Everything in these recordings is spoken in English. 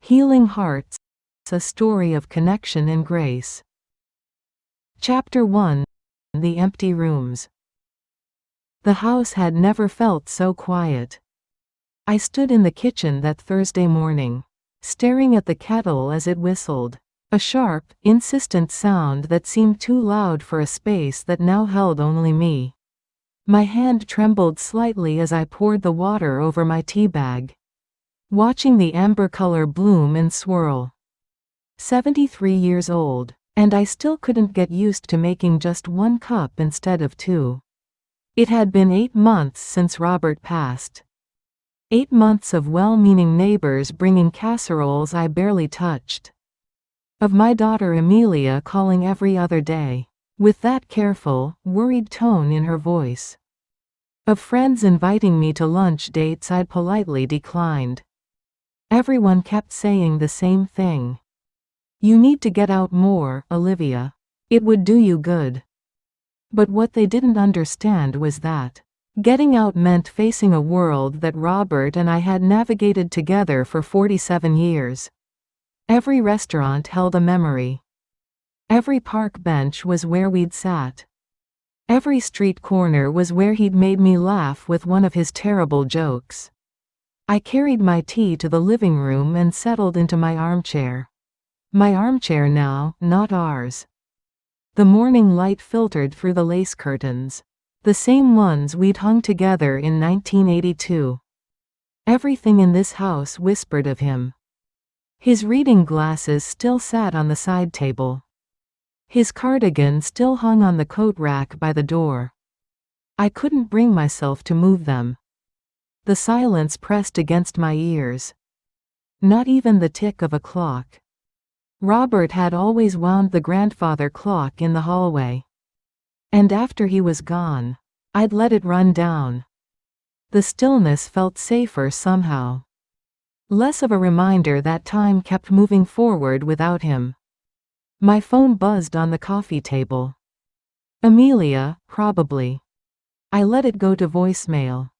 Healing Hearts, a story of connection and grace. Chapter 1: The Empty Rooms. The house had never felt so quiet. I stood in the kitchen that Thursday morning, staring at the kettle as it whistled, a sharp, insistent sound that seemed too loud for a space that now held only me. My hand trembled slightly as I poured the water over my tea bag, watching the amber color bloom and swirl. 73 years old, and I still couldn't get used to making just one cup instead of two. It had been 8 months since Robert passed. 8 months of well-meaning neighbors bringing casseroles I barely touched. Of my daughter Amelia calling every other day, with that careful, worried tone in her voice. Of friends inviting me to lunch dates I'd politely declined. Everyone kept saying the same thing. "You need to get out more, Olivia. It would do you good." But what they didn't understand was that getting out meant facing a world that Robert and I had navigated together for 47 years. Every restaurant held a memory. Every park bench was where we'd sat. Every street corner was where he'd made me laugh with one of his terrible jokes. I carried my tea to the living room and settled into my armchair. My armchair now, not ours. The morning light filtered through the lace curtains, the same ones we'd hung together in 1982. Everything in this house whispered of him. His reading glasses still sat on the side table. His cardigan still hung on the coat rack by the door. I couldn't bring myself to move them. The silence pressed against my ears. Not even the tick of a clock. Robert had always wound the grandfather clock in the hallway. And after he was gone, I'd let it run down. The stillness felt safer somehow. Less of a reminder that time kept moving forward without him. My phone buzzed on the coffee table. Amelia, probably. I let it go to voicemail.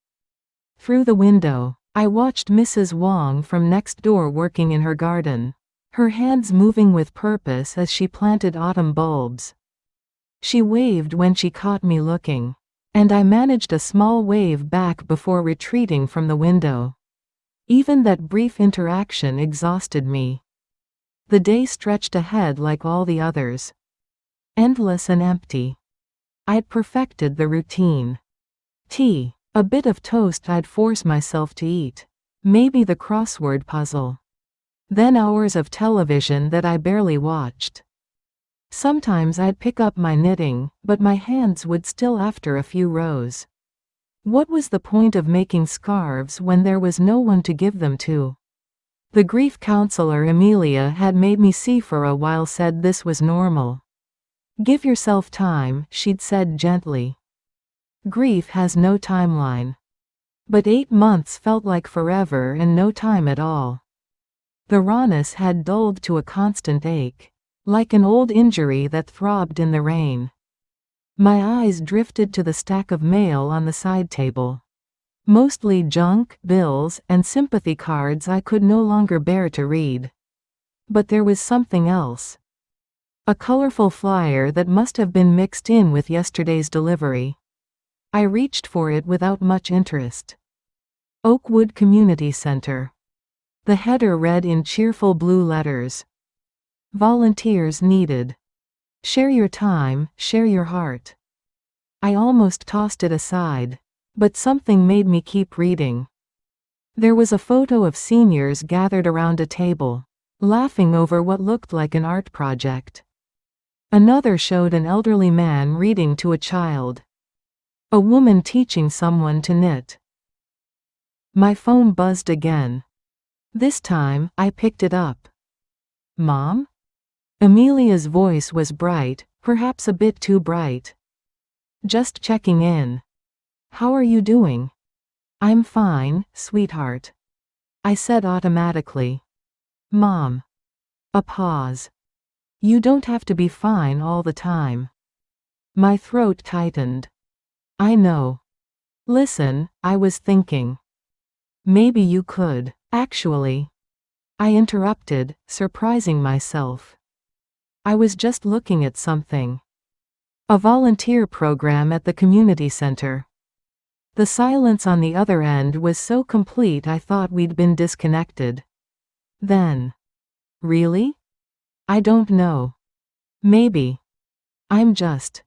Through the window, I watched Mrs. Wong from next door working in her garden, her hands moving with purpose as she planted autumn bulbs. She waved when she caught me looking, and I managed a small wave back before retreating from the window. Even that brief interaction exhausted me. The day stretched ahead like all the others. Endless and empty. I'd perfected the routine. Tea, a bit of toast I'd force myself to eat, maybe the crossword puzzle. Then hours of television that I barely watched. Sometimes I'd pick up my knitting, but my hands would still after a few rows. What was the point of making scarves when there was no one to give them to? The grief counselor Amelia had made me see for a while said this was normal. "Give yourself time," she'd said gently. Grief has no timeline. But 8 months felt like forever and no time at all. The rawness had dulled to a constant ache, like an old injury that throbbed in the rain. My eyes drifted to the stack of mail on the side table. Mostly junk, bills, and sympathy cards I could no longer bear to read. But there was something else. A colorful flyer that must have been mixed in with yesterday's delivery. I reached for it without much interest. Oakwood Community Center. The header read in cheerful blue letters. Volunteers needed. Share your time, share your heart. I almost tossed it aside, but something made me keep reading. There was a photo of seniors gathered around a table, laughing over what looked like an art project. Another showed an elderly man reading to a child. A woman teaching someone to knit. My phone buzzed again. This time, I picked it up. "Mom?" Amelia's voice was bright, perhaps a bit too bright. "Just checking in. How are you doing?" "I'm fine, sweetheart," I said automatically. "Mom." A pause. "You don't have to be fine all the time." My throat tightened. "I know. Listen, I was thinking. Maybe you could, actually. I interrupted, surprising myself. I was just looking at something. A volunteer program at the community center. The silence on the other end was so complete I thought we'd been disconnected. Then. Really? I don't know. Maybe. I'm just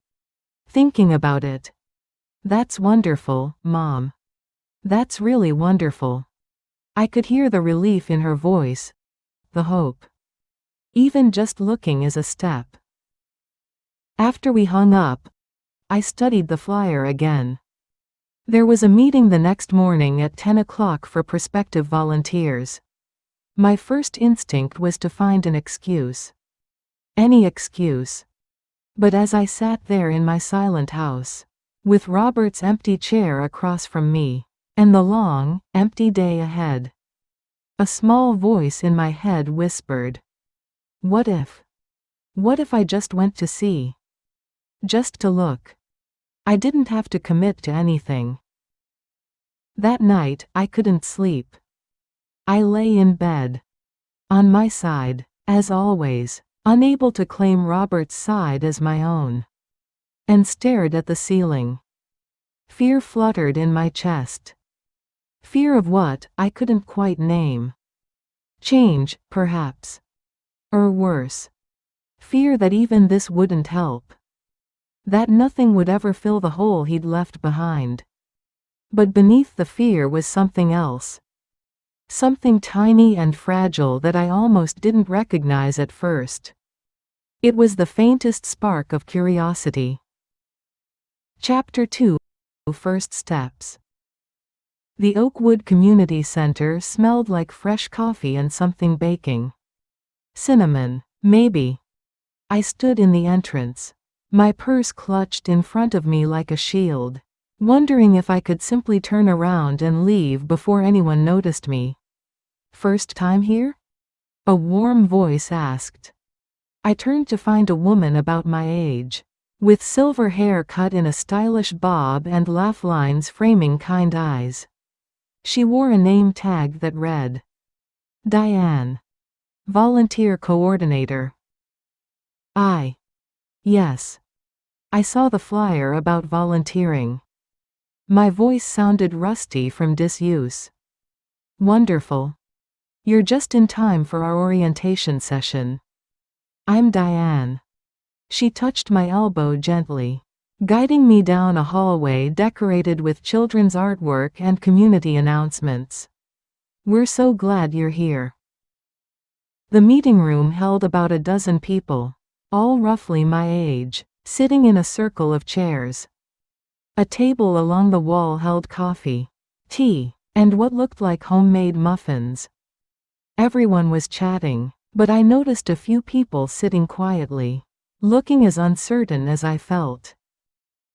thinking about it. That's wonderful, Mom. That's really wonderful. I could hear the relief in her voice, the hope. Even just looking is a step. After we hung up, I studied the flyer again. There was a meeting the next morning at 10 o'clock for prospective volunteers. My first instinct was to find an excuse. Any excuse. But as I sat there in my silent house, with Robert's empty chair across from me, and the long, empty day ahead, a small voice in my head whispered, "What if? What if I just went to see? Just to look? I didn't have to commit to anything." That night, I couldn't sleep. I lay in bed. On my side, as always, unable to claim Robert's side as my own. And stared at the ceiling. Fear fluttered in my chest. Fear of what, I couldn't quite name. Change, perhaps. Or worse. Fear that even this wouldn't help. That nothing would ever fill the hole he'd left behind. But beneath the fear was something else. Something tiny and fragile that I almost didn't recognize at first. It was the faintest spark of curiosity. Chapter 2: First Steps. The Oakwood Community Center smelled like fresh coffee and something baking. Cinnamon, maybe. I stood in the entrance, my purse clutched in front of me like a shield, wondering if I could simply turn around and leave before anyone noticed me. "First time here?" a warm voice asked. I turned to find a woman about my age, with silver hair cut in a stylish bob and laugh lines framing kind eyes. She wore a name tag that read, Diane, Volunteer Coordinator. Yes. I saw the flyer about volunteering. My voice sounded rusty from disuse. "Wonderful. You're just in time for our orientation session. I'm Diane." She touched my elbow gently, guiding me down a hallway decorated with children's artwork and community announcements. "We're so glad you're here." The meeting room held about a dozen people, all roughly my age, sitting in a circle of chairs. A table along the wall held coffee, tea, and what looked like homemade muffins. Everyone was chatting, but I noticed a few people sitting quietly, looking as uncertain as I felt.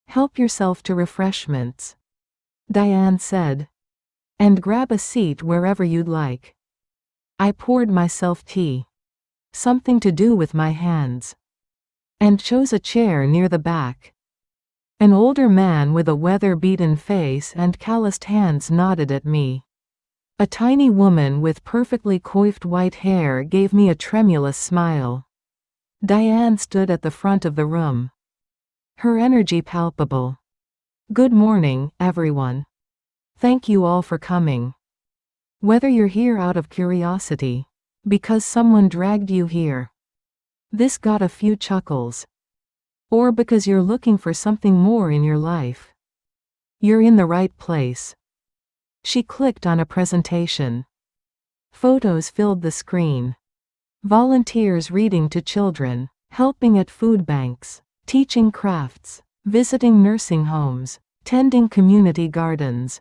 "Help yourself to refreshments," Diane said. "And grab a seat wherever you'd like." I poured myself tea. Something to do with my hands. And chose a chair near the back. An older man with a weather-beaten face and calloused hands nodded at me. A tiny woman with perfectly coiffed white hair gave me a tremulous smile. Diane stood at the front of the room. Her energy palpable. "Good morning, everyone. Thank you all for coming. Whether you're here out of curiosity, because someone dragged you here," this got a few chuckles, "or because you're looking for something more in your life, you're in the right place." She clicked on a presentation. Photos filled the screen. Volunteers reading to children, helping at food banks, teaching crafts, visiting nursing homes, tending community gardens.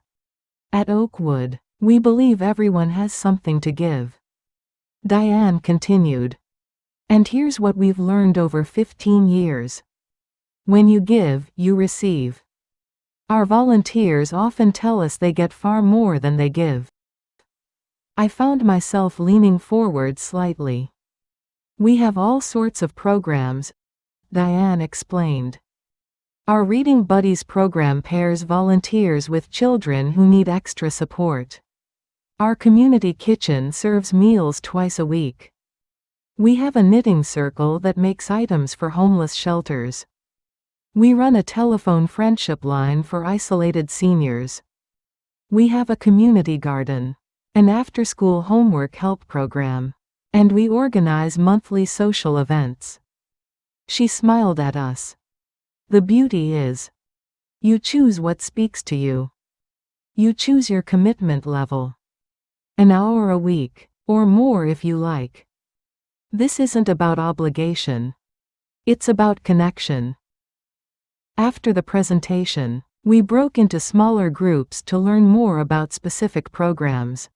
At Oakwood, we believe everyone has something to give. Diane continued. And here's what we've learned over 15 years. When you give, you receive. Our volunteers often tell us they get far more than they give. I found myself leaning forward slightly. We have all sorts of programs, Diane explained. Our Reading Buddies program pairs volunteers with children who need extra support. Our community kitchen serves meals twice a week. We have a knitting circle that makes items for homeless shelters. We run a telephone friendship line for isolated seniors. We have a community garden, an after-school homework help program, and we organize monthly social events. She smiled at us. The beauty is, you choose what speaks to you. You choose your commitment level. An hour a week, or more if you like. This isn't about obligation. It's about connection. After the presentation, we broke into smaller groups to learn more about specific programs.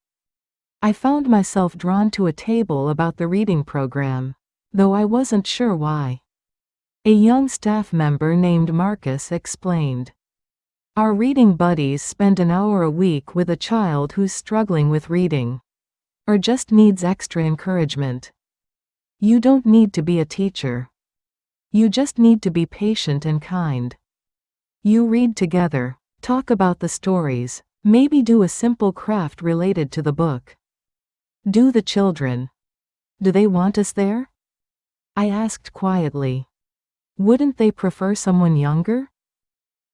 I found myself drawn to a table about the reading program, though I wasn't sure why. A young staff member named Marcus explained. Our reading buddies spend an hour a week with a child who's struggling with reading, or just needs extra encouragement. You don't need to be a teacher. You just need to be patient and kind. You read together, talk about the stories, maybe do a simple craft related to the book. Do the children? Do they want us there? I asked quietly. Wouldn't they prefer someone younger?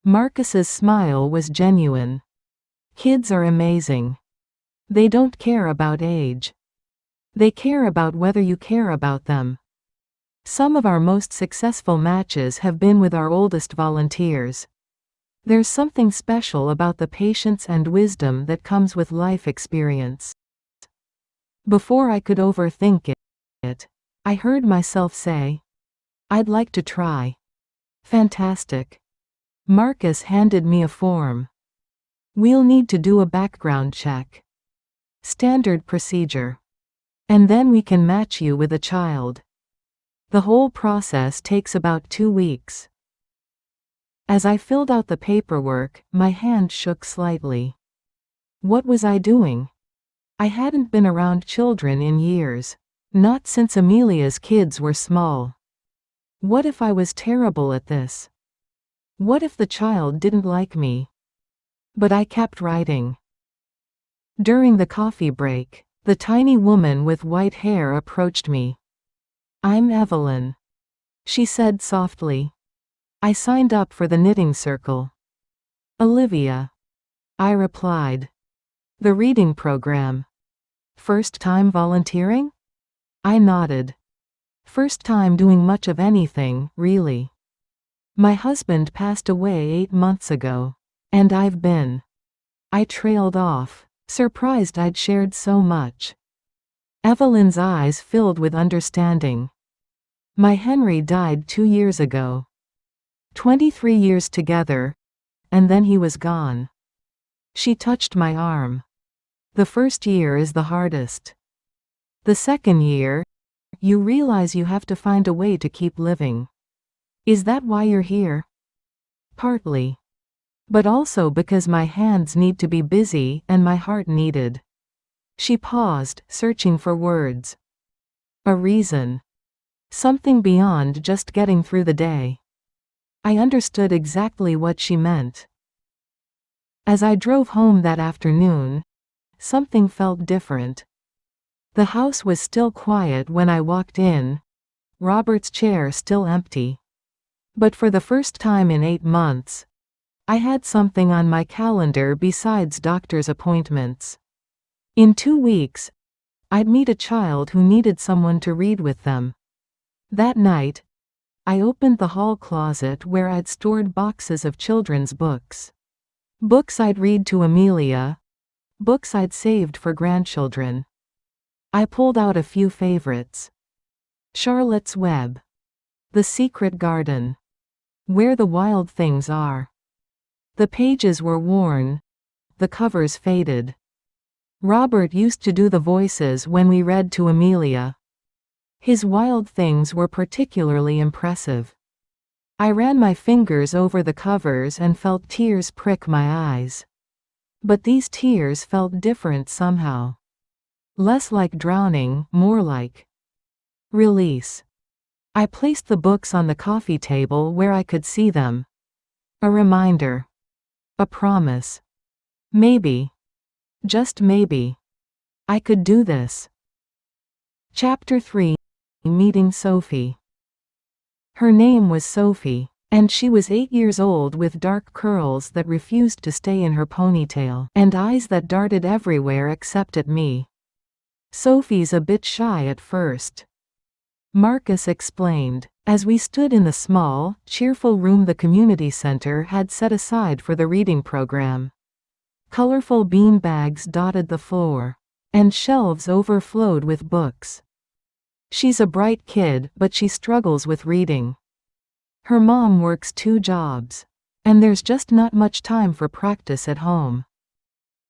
Marcus's smile was genuine. Kids are amazing. They don't care about age. They care about whether you care about them. Some of our most successful matches have been with our oldest volunteers. There's something special about the patience and wisdom that comes with life experience. Before I could overthink it, I heard myself say, I'd like to try. Fantastic. Marcus handed me a form. We'll need to do a background check. Standard procedure. And then we can match you with a child. The whole process takes about 2 weeks. As I filled out the paperwork, my hand shook slightly. What was I doing? I hadn't been around children in years. Not since Amelia's kids were small. What if I was terrible at this? What if the child didn't like me? But I kept writing. During the coffee break, the tiny woman with white hair approached me. I'm Evelyn, she said softly. I signed up for the knitting circle. Olivia, I replied. The reading program. First time volunteering? I nodded. First time doing much of anything, really. My husband passed away 8 months ago, and I've been. I trailed off, surprised I'd shared so much. Evelyn's eyes filled with understanding. My Henry died 2 years ago. 23 years together, and then he was gone. She touched my arm. The first year is the hardest. The second year, you realize you have to find a way to keep living. Is that why you're here? Partly. But also because my hands need to be busy and my heart needed. She paused, searching for words. A reason. Something beyond just getting through the day. I understood exactly what she meant. As I drove home that afternoon, something felt different. The house was still quiet when I walked in, Robert's chair still empty. But for the first time in 8 months, I had something on my calendar besides doctor's appointments. In 2 weeks, I'd meet a child who needed someone to read with them. That night, I opened the hall closet where I'd stored boxes of children's books. Books I'd read to Amelia, books I'd saved for grandchildren. I pulled out a few favorites. Charlotte's Web. The Secret Garden. Where the Wild Things Are. The pages were worn, the covers faded. Robert used to do the voices when we read to Amelia. His Wild Things were particularly impressive. I ran my fingers over the covers and felt tears prick my eyes. But these tears felt different somehow. Less like drowning, more like release. I placed the books on the coffee table where I could see them. A reminder. A promise. Maybe. Just maybe. I could do this. Chapter 3. Meeting Sophie. Her name was Sophie, and she was 8 years old with dark curls that refused to stay in her ponytail, and eyes that darted everywhere except at me. Sophie's a bit shy at first, Marcus explained, as we stood in the small, cheerful room the community center had set aside for the reading program. Colorful bean bags dotted the floor, and shelves overflowed with books. She's a bright kid, but she struggles with reading. Her mom works 2 jobs, and there's just not much time for practice at home.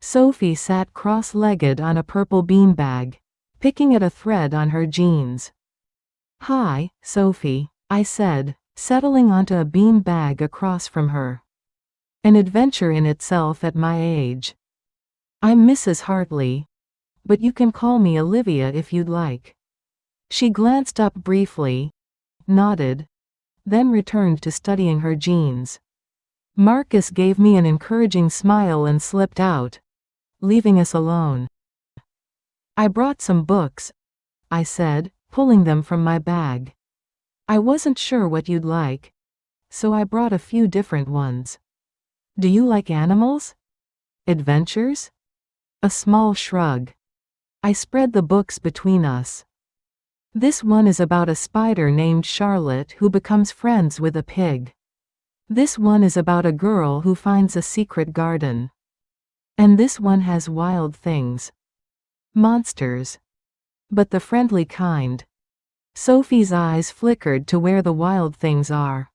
Sophie sat cross-legged on a purple beanbag, picking at a thread on her jeans. "Hi, Sophie," I said, settling onto a beanbag across from her. An adventure in itself at my age. "I'm Mrs. Hartley, but you can call me Olivia if you'd like." She glanced up briefly, nodded, then returned to studying her jeans. Marcus gave me an encouraging smile and slipped out, leaving us alone. "I brought some books," I said, pulling them from my bag. "I wasn't sure what you'd like, so I brought a few different ones." "Do you like animals? Adventures?" A small shrug. I spread the books between us. "This one is about a spider named Charlotte who becomes friends with a pig. This one is about a girl who finds a secret garden. And this one has wild things. Monsters. But the friendly kind." Sophie's eyes flickered to where the wild things are.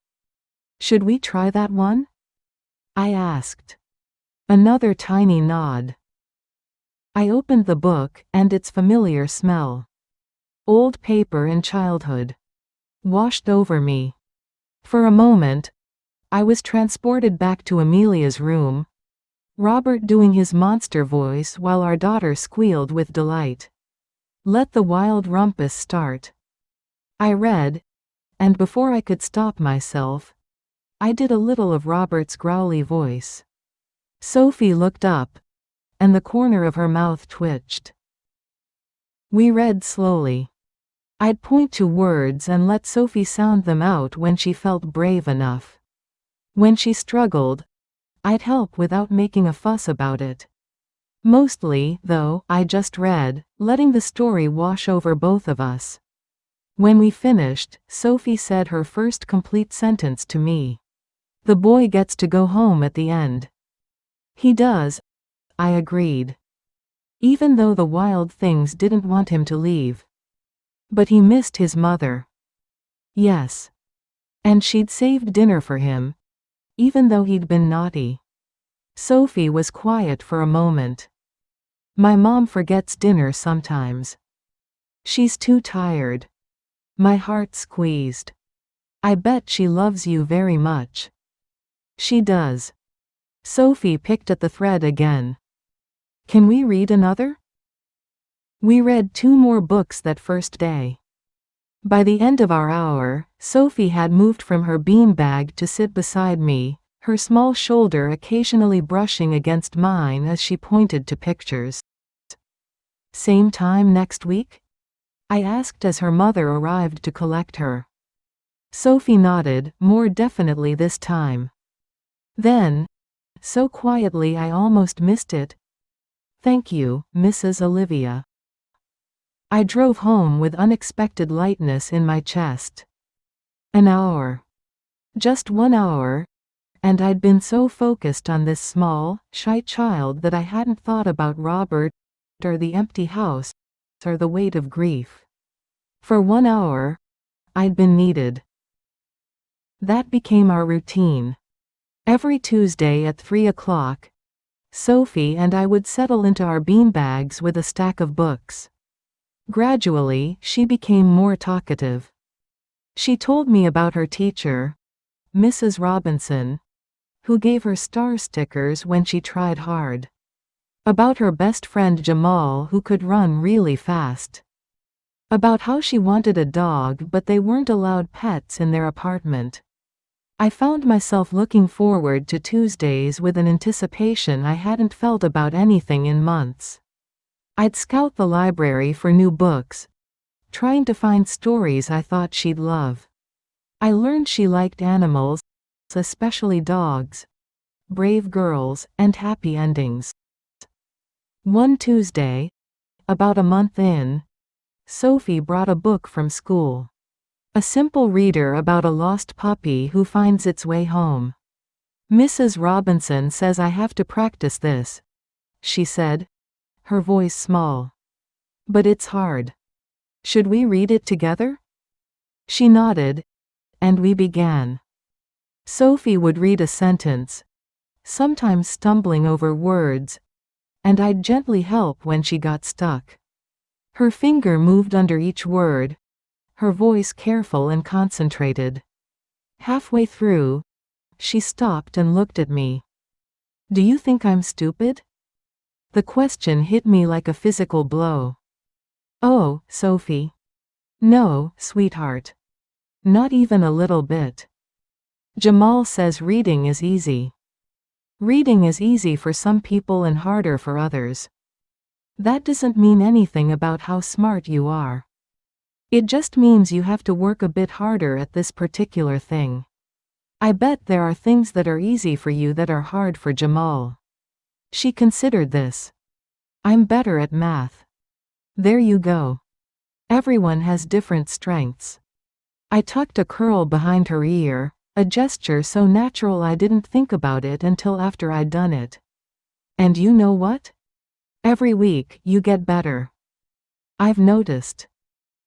"Should we try that one?" I asked. Another tiny nod. I opened the book, and its familiar smell. Old paper and childhood washed over me. For a moment, I was transported back to Amelia's room, Robert doing his monster voice while our daughter squealed with delight. Let the wild rumpus start. I read, and before I could stop myself, I did a little of Robert's growly voice. Sophie looked up, and the corner of her mouth twitched. We read slowly. I'd point to words and let Sophie sound them out when she felt brave enough. When she struggled, I'd help without making a fuss about it. Mostly, though, I just read, letting the story wash over both of us. When we finished, Sophie said her first complete sentence to me. "The boy gets to go home at the end." "He does," I agreed. "Even though the wild things didn't want him to leave. But he missed his mother." "Yes. And she'd saved dinner for him, even though he'd been naughty." Sophie was quiet for a moment. "My mom forgets dinner sometimes. She's too tired." My heart squeezed. "I bet she loves you very much." "She does." Sophie picked at the thread again. "Can we read another?" We read 2 more books that first day. By the end of our hour, Sophie had moved from her beanbag to sit beside me, her small shoulder occasionally brushing against mine as she pointed to pictures. "Same time next week?" I asked as her mother arrived to collect her. Sophie nodded, more definitely this time. Then, so quietly I almost missed it, "Thank you, Mrs. Olivia." I drove home with unexpected lightness in my chest. An hour. Just 1 hour, and I'd been so focused on this small, shy child that I hadn't thought about Robert, or the empty house, or the weight of grief. For 1 hour, I'd been needed. That became our routine. Every Tuesday at 3 o'clock, Sophie and I would settle into our beanbags with a stack of books. Gradually, she became more talkative. She told me about her teacher, Mrs. Robinson, who gave her star stickers when she tried hard. About her best friend Jamal who could run really fast. About how she wanted a dog but they weren't allowed pets in their apartment. I found myself looking forward to Tuesdays with an anticipation I hadn't felt about anything in months. I'd scout the library for new books, trying to find stories I thought she'd love. I learned she liked animals, especially dogs, brave girls, and happy endings. One Tuesday, about a month in, Sophie brought a book from school. A simple reader about a lost puppy who finds its way home. "Mrs. Robinson says I have to practice this," she said, her voice small. "But it's hard. Should we read it together?" She nodded, and we began. Sophie would read a sentence, sometimes stumbling over words, and I'd gently help when she got stuck. Her finger moved under each word, her voice careful and concentrated. Halfway through, she stopped and looked at me. "Do you think I'm stupid?" The question hit me like a physical blow. "Oh, Sophie. No, sweetheart. Not even a little bit. Jamal says reading is easy. Reading is easy for some people and harder for others. That doesn't mean anything about how smart you are. It just means you have to work a bit harder at this particular thing. I bet there are things that are easy for you that are hard for Jamal." She considered this. "I'm better at math." There you go. Everyone has different strengths. I tucked a curl behind her ear, a gesture so natural I didn't think about it until after I'd done it. "And you know what? Every week, you get better. I've noticed.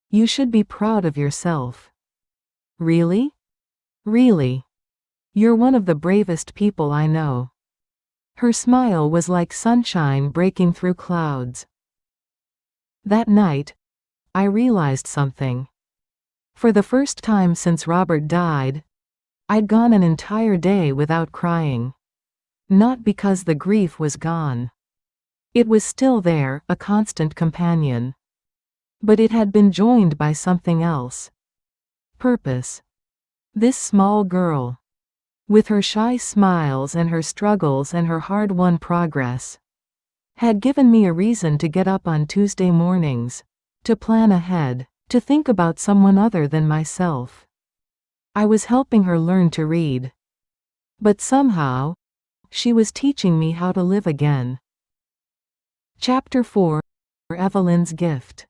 You should be proud of yourself." "Really? Really? You're one of the bravest people I know." Her smile was like sunshine breaking through clouds. That night, I realized something. For the first time since Robert died, I'd gone an entire day without crying. Not because the grief was gone. It was still there, a constant companion. But it had been joined by something else. Purpose. This small girl, with her shy smiles and her struggles and her hard-won progress, had given me a reason to get up on Tuesday mornings, to plan ahead, to think about someone other than myself. I was helping her learn to read. But somehow, she was teaching me how to live again. Chapter 4. Evelyn's Gift.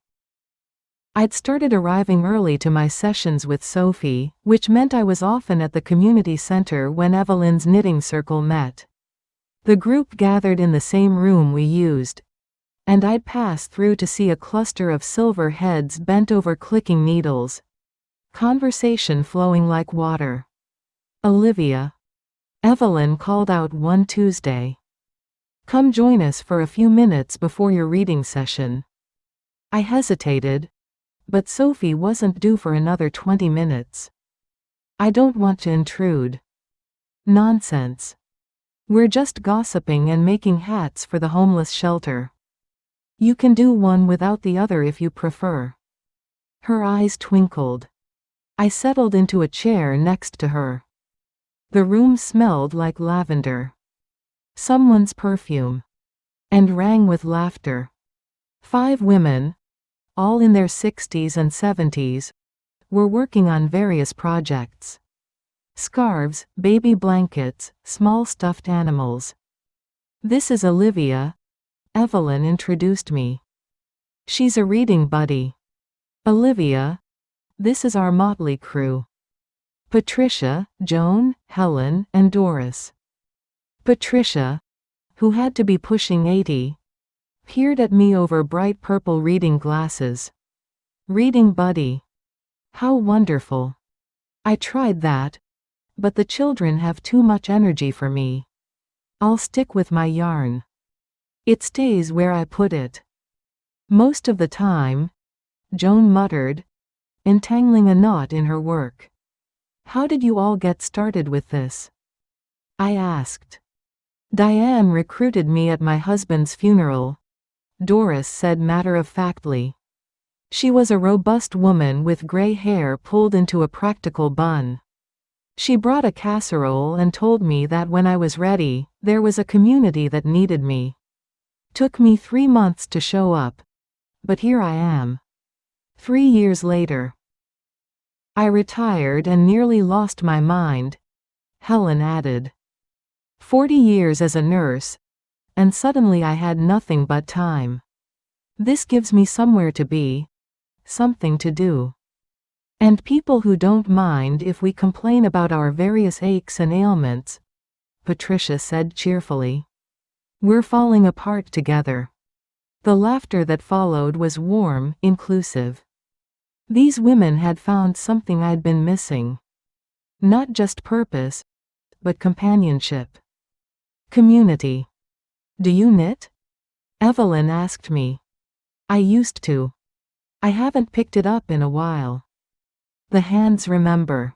I'd started arriving early to my sessions with Sophie, which meant I was often at the community center when Evelyn's knitting circle met. The group gathered in the same room we used, and I'd pass through to see a cluster of silver heads bent over clicking needles. Conversation flowing like water. "Olivia," Evelyn called out one Tuesday. "Come join us for a few minutes before your reading session." I hesitated, but Sophie wasn't due for another 20 minutes. "I don't want to intrude." "Nonsense. We're just gossiping and making hats for the homeless shelter. You can do one without the other if you prefer." Her eyes twinkled. I settled into a chair next to her. The room smelled like lavender. Someone's perfume. And rang with laughter. 5 women, all in their 60s and 70s, were working on various projects. Scarves, baby blankets, small stuffed animals. "This is Olivia," Evelyn introduced me. "She's a reading buddy. Olivia, this is our motley crew. Patricia, Joan, Helen, and Doris." Patricia, who had to be pushing 80, peered at me over bright purple reading glasses. "Reading buddy. How wonderful. I tried that, but the children have too much energy for me. I'll stick with my yarn. It stays where I put it." "Most of the time," Joan muttered, entangling a knot in her work. "How did you all get started with this?" I asked. "Diane recruited me at my husband's funeral," Doris said matter-of-factly. She was a robust woman with gray hair pulled into a practical bun. She brought a casserole and told me that when I was ready, there was a community that needed me. Took me 3 months to show up. But here I am. 3 years later. I retired and nearly lost my mind, Helen added. 40 years as a nurse, and suddenly I had nothing but time. This gives me somewhere to be, something to do. And people who don't mind if we complain about our various aches and ailments, Patricia said cheerfully. We're falling apart together. The laughter that followed was warm, inclusive. These women had found something I'd been missing. Not just purpose, but companionship. Community. Do you knit? Evelyn asked me. I used to. I haven't picked it up in a while. The hands remember.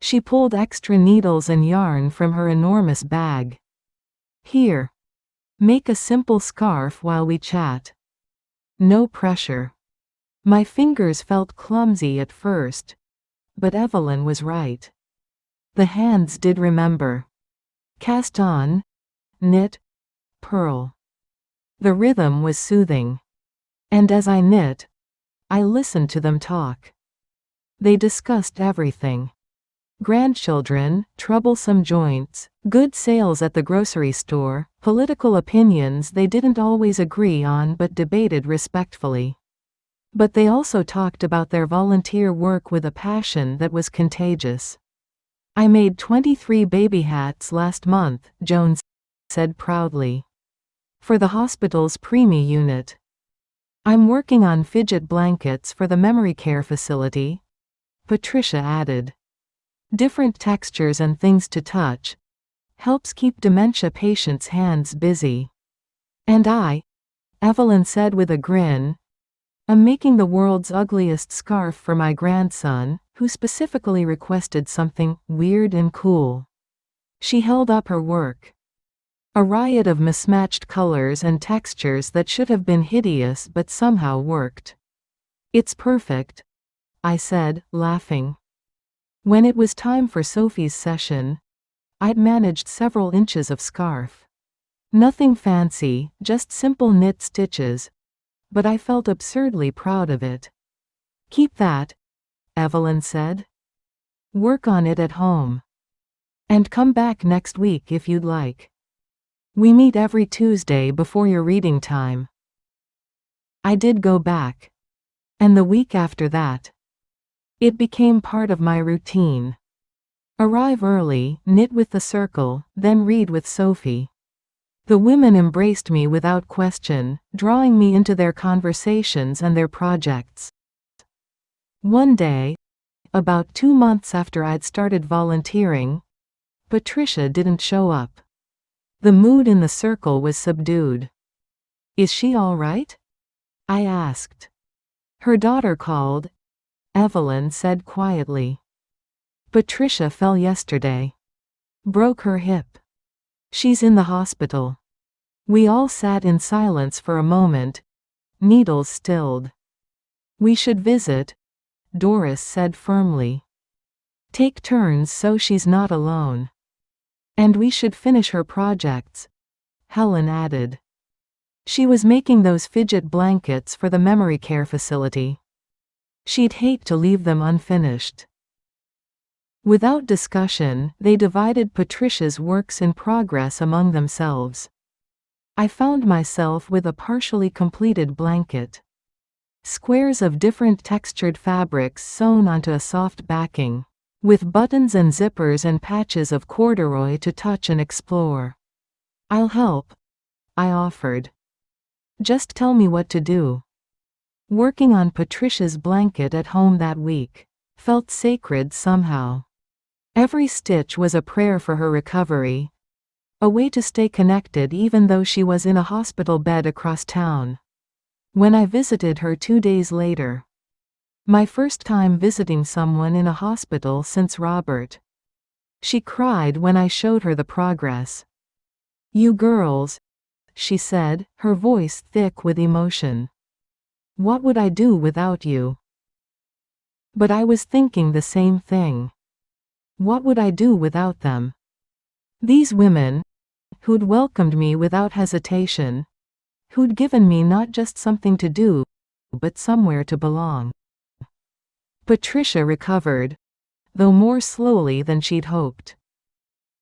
She pulled extra needles and yarn from her enormous bag. Here. Make a simple scarf while we chat. No pressure. My fingers felt clumsy at first, but Evelyn was right. The hands did remember. Cast on, knit, purl. The rhythm was soothing. And as I knit, I listened to them talk. They discussed everything. Grandchildren, troublesome joints, good sales at the grocery store, political opinions they didn't always agree on but debated respectfully. But they also talked about their volunteer work with a passion that was contagious. I made 23 baby hats last month, Jones said proudly. For the hospital's preemie unit. I'm working on fidget blankets for the memory care facility, Patricia added. Different textures and things to touch. Helps keep dementia patients' hands busy. And I, Evelyn said with a grin, I'm making the world's ugliest scarf for my grandson, who specifically requested something weird and cool. She held up her work. A riot of mismatched colors and textures that should have been hideous but somehow worked. It's perfect, I said, laughing. When it was time for Sophie's session, I'd managed several inches of scarf. Nothing fancy, just simple knit stitches, but I felt absurdly proud of it. Keep that, Evelyn said. Work on it at home. And come back next week if you'd like. We meet every Tuesday before your reading time. I did go back. And the week after that. It became part of my routine. Arrive early, knit with the circle, then read with Sophie. The women embraced me without question, drawing me into their conversations and their projects. One day, about 2 months after I'd started volunteering, Patricia didn't show up. The mood in the circle was subdued. Is she all right? I asked. Her daughter called, Evelyn said quietly. Patricia fell yesterday. Broke her hip. She's in the hospital. We all sat in silence for a moment, needles stilled. We should visit, Doris said firmly. Take turns so she's not alone. And we should finish her projects, Helen added. She was making those fidget blankets for the memory care facility. She'd hate to leave them unfinished. Without discussion, they divided Patricia's works in progress among themselves. I found myself with a partially completed blanket. Squares of different textured fabrics sewn onto a soft backing, with buttons and zippers and patches of corduroy to touch and explore. I'll help, I offered. Just tell me what to do. Working on Patricia's blanket at home that week felt sacred somehow. Every stitch was a prayer for her recovery, a way to stay connected even though she was in a hospital bed across town. When I visited her 2 days later, my first time visiting someone in a hospital since Robert, she cried when I showed her the progress. You girls, she said, her voice thick with emotion. What would I do without you? But I was thinking the same thing. What would I do without them? These women, who'd welcomed me without hesitation, who'd given me not just something to do, but somewhere to belong. Patricia recovered, though more slowly than she'd hoped.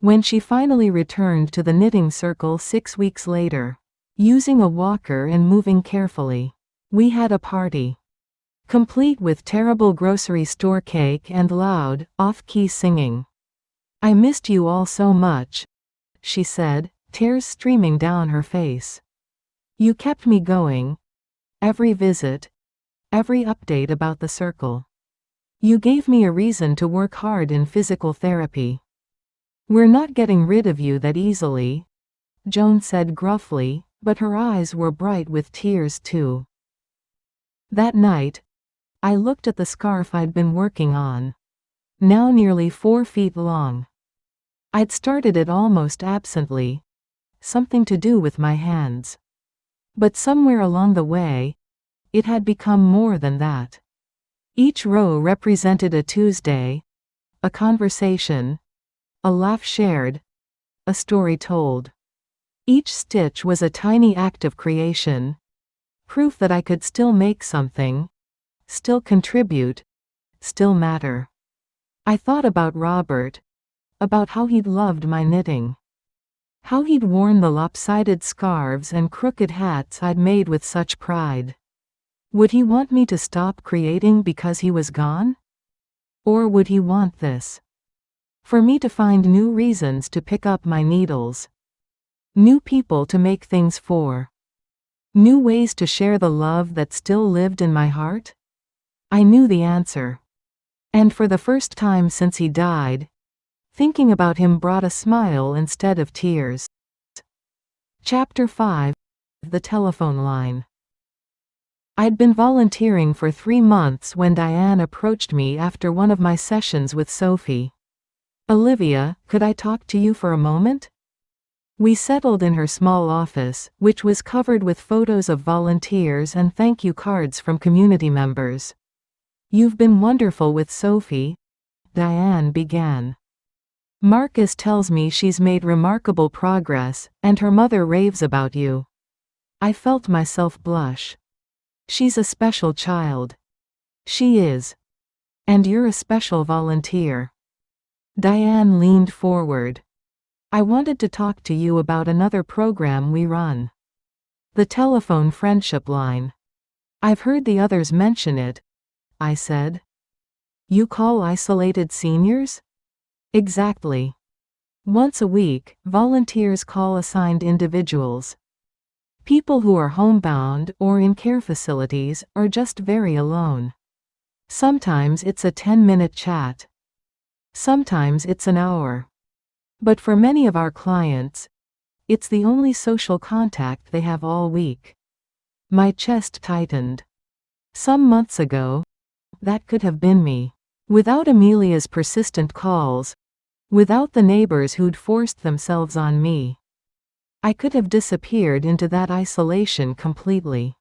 When she finally returned to the knitting circle 6 weeks later, using a walker and moving carefully, we had a party, complete with terrible grocery store cake and loud, off-key singing. "I missed you all so much," she said, tears streaming down her face. "You kept me going. Every visit, every update about the circle. You gave me a reason to work hard in physical therapy." "We're not getting rid of you that easily," Joan said gruffly, but her eyes were bright with tears too. That night, I looked at the scarf I'd been working on, now nearly 4 feet long. I'd started it almost absently, something to do with my hands. But somewhere along the way, it had become more than that. Each row represented a Tuesday, a conversation, a laugh shared, a story told. Each stitch was a tiny act of creation, proof that I could still make something, still contribute, still matter. I thought about Robert, about how he'd loved my knitting, how he'd worn the lopsided scarves and crooked hats I'd made with such pride. Would he want me to stop creating because he was gone? Or would he want this? For me to find new reasons to pick up my needles, new people to make things for, new ways to share the love that still lived in my heart? I knew the answer. And for the first time since he died, thinking about him brought a smile instead of tears. Chapter 5: The Telephone Line. I'd been volunteering for 3 months when Diane approached me after one of my sessions with Sophie. "Olivia, could I talk to you for a moment?" We settled in her small office, which was covered with photos of volunteers and thank you cards from community members. "You've been wonderful with Sophie," Diane began. "Marcus tells me she's made remarkable progress, and her mother raves about you." I felt myself blush. "She's a special child." "She is. And you're a special volunteer." Diane leaned forward. "I wanted to talk to you about another program we run. The Telephone Friendship Line. I've heard the others mention it," I said. "You call isolated seniors?" "Exactly. Once a week, volunteers call assigned individuals. People who are homebound or in care facilities or just very alone. Sometimes it's a 10-minute chat. Sometimes it's an hour. But for many of our clients, it's the only social contact they have all week." My chest tightened. Some months ago, that could have been me. Without Amelia's persistent calls, without the neighbors who'd forced themselves on me, I could have disappeared into that isolation completely.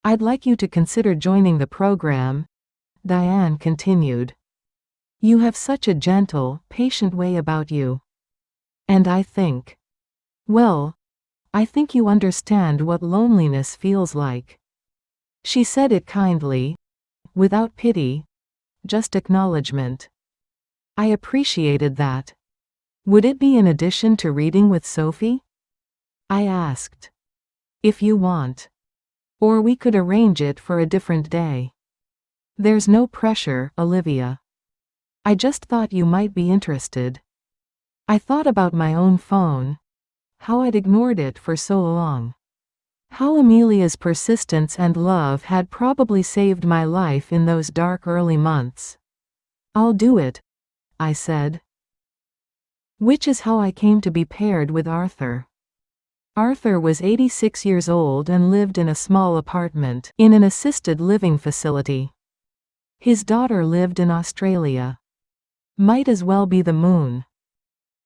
"I'd like you to consider joining the program," Diane continued. "You have such a gentle, patient way about you. And I think you understand what loneliness feels like." She said it kindly, without pity, just acknowledgement. I appreciated that. "Would it be in addition to reading with Sophie?" I asked. "If you want. Or we could arrange it for a different day. There's no pressure, Olivia. I just thought you might be interested." I thought about my own phone, how I'd ignored it for so long. How Amelia's persistence and love had probably saved my life in those dark early months. "I'll do it," I said. Which is how I came to be paired with Arthur. Arthur was 86 years old and lived in a small apartment in an assisted living facility. His daughter lived in Australia. Might as well be the moon.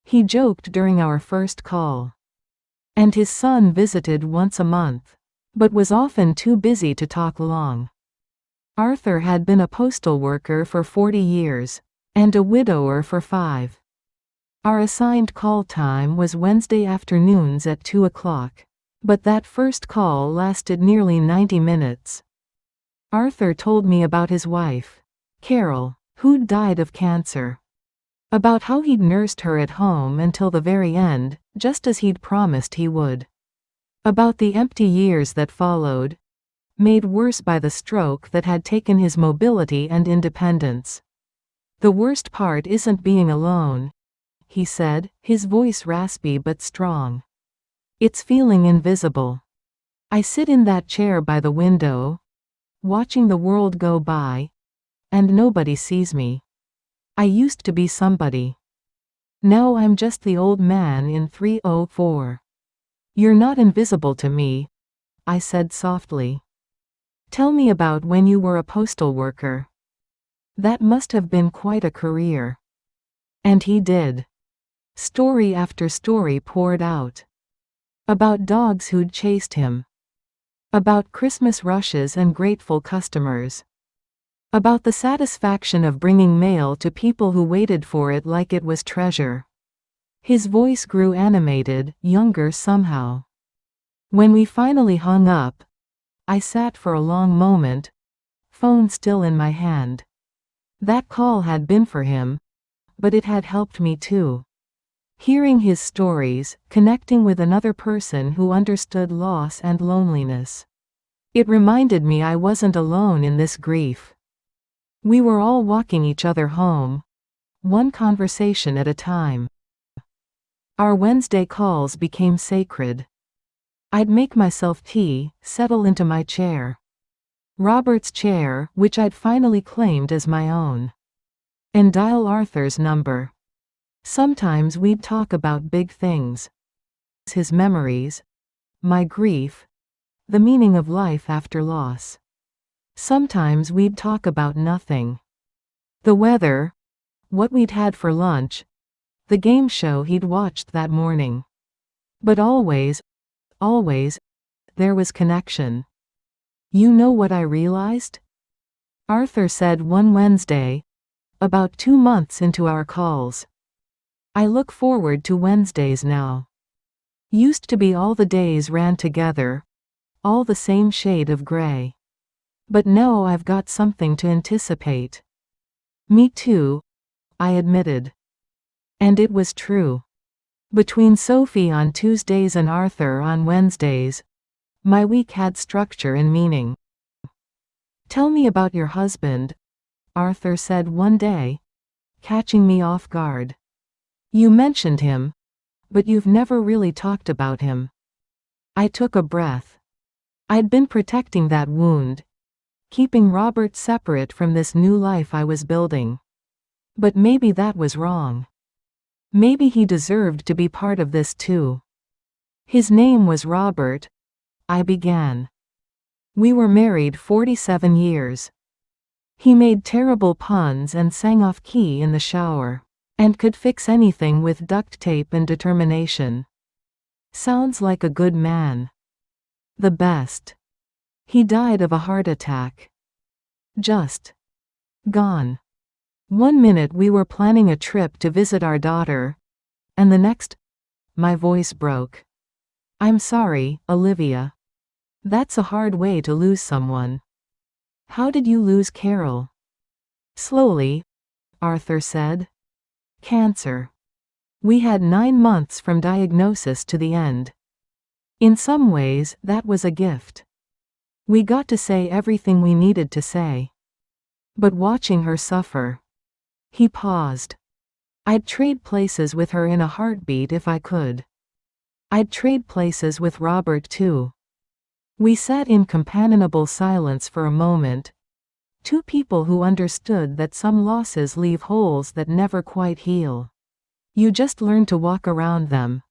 He joked during our first call. And his son visited once a month, but was often too busy to talk long. Arthur had been a postal worker for 40 years, and a widower for 5. Our assigned call time was Wednesday afternoons at 2 o'clock. But that first call lasted nearly 90 minutes. Arthur told me about his wife, Carol, who'd died of cancer. About how he'd nursed her at home until the very end, just as he'd promised he would. About the empty years that followed, made worse by the stroke that had taken his mobility and independence. "The worst part isn't being alone," he said, his voice raspy but strong. "It's feeling invisible. I sit in that chair by the window, watching the world go by, and nobody sees me. I used to be somebody. Now I'm just the old man in 304. You're not invisible to me," I said softly. "Tell me about when you were a postal worker. That must have been quite a career." And he did. Story after story poured out. About dogs who'd chased him. About Christmas rushes and grateful customers. About the satisfaction of bringing mail to people who waited for it like it was treasure. His voice grew animated, younger somehow. When we finally hung up, I sat for a long moment, phone still in my hand. That call had been for him, but it had helped me too. Hearing his stories, connecting with another person who understood loss and loneliness. It reminded me I wasn't alone in this grief. We were all walking each other home, one conversation at a time. Our Wednesday calls became sacred. I'd make myself tea, settle into my chair. Robert's chair, which I'd finally claimed as my own. And dial Arthur's number. Sometimes we'd talk about big things. His memories, my grief, the meaning of life after loss. Sometimes we'd talk about nothing. The weather, what we'd had for lunch, the game show he'd watched that morning. But always, there was connection. "You know what I realized?" Arthur said one Wednesday, about 2 months into our calls. "I look forward to Wednesdays now. Used to be all the days ran together, all the same shade of gray. But now I've got something to anticipate." "Me too," I admitted. And it was true. Between Sophie on Tuesdays and Arthur on Wednesdays, my week had structure and meaning. "Tell me about your husband," Arthur said one day, catching me off guard. "You mentioned him, but you've never really talked about him." I took a breath. I'd been protecting that wound, keeping Robert separate from this new life I was building. But maybe that was wrong. Maybe he deserved to be part of this too. "His name was Robert," I began. "We were married 47 years. He made terrible puns and sang off key in the shower, and could fix anything with duct tape and determination. Sounds like a good man. The best. He died of a heart attack. Just gone. One minute we were planning a trip to visit our daughter, and the next, my voice broke. I'm sorry, Olivia. That's a hard way to lose someone. How did you lose Carol? Slowly, Arthur said. Cancer. We had 9 months from diagnosis to the end. In some ways, that was a gift. We got to say everything we needed to say. But watching her suffer. He paused. I'd trade places with her in a heartbeat if I could. I'd trade places with Robert too. We sat in companionable silence for a moment. Two people who understood that some losses leave holes that never quite heal. You just learn to walk around them.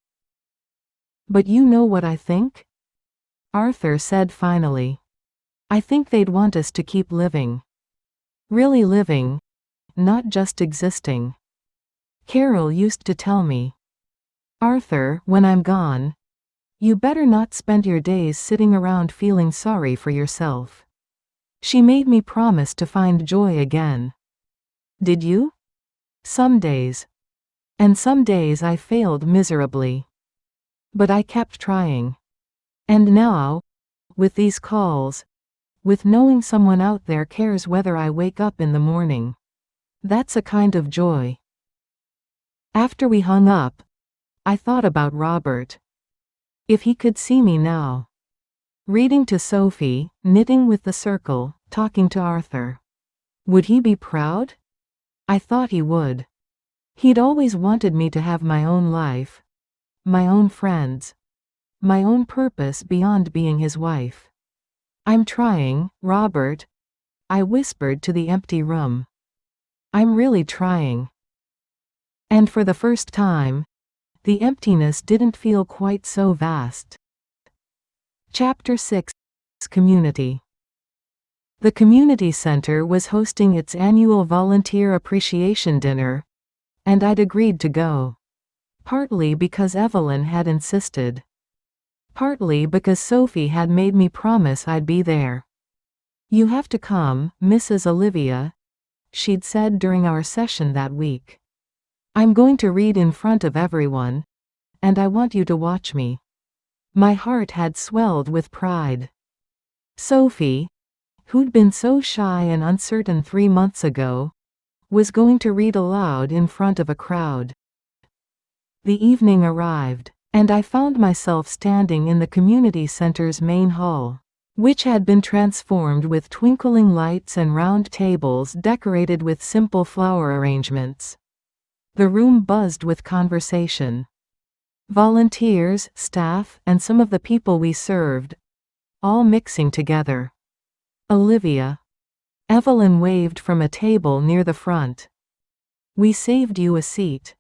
But you know what I think? Arthur said finally. I think they'd want us to keep living. Really living, not just existing. Carol used to tell me, Arthur, when I'm gone, you better not spend your days sitting around feeling sorry for yourself. She made me promise to find joy again. Did you? Some days. And some days I failed miserably. But I kept trying. And now, with these calls, with knowing someone out there cares whether I wake up in the morning, that's a kind of joy. After we hung up, I thought about Robert. If he could see me now, reading to Sophie, knitting with the circle, talking to Arthur, would he be proud? I thought he would. He'd always wanted me to have my own life, my own friends, my own purpose beyond being his wife. I'm trying, Robert, I whispered to the empty room. I'm really trying. And for the first time, the emptiness didn't feel quite so vast. Chapter 6: Community. The community center was hosting its annual volunteer appreciation dinner, and I'd agreed to go. Partly because Evelyn had insisted. Partly because Sophie had made me promise I'd be there. You have to come, Mrs. Olivia, she'd said during our session that week. I'm going to read in front of everyone, and I want you to watch me. My heart had swelled with pride. Sophie, who'd been so shy and uncertain 3 months ago, was going to read aloud in front of a crowd. The evening arrived, and I found myself standing in the community center's main hall, which had been transformed with twinkling lights and round tables decorated with simple flower arrangements. The room buzzed with conversation. Volunteers, staff, and some of the people we served, all mixing together. Olivia. Evelyn waved from a table near the front. We saved you a seat.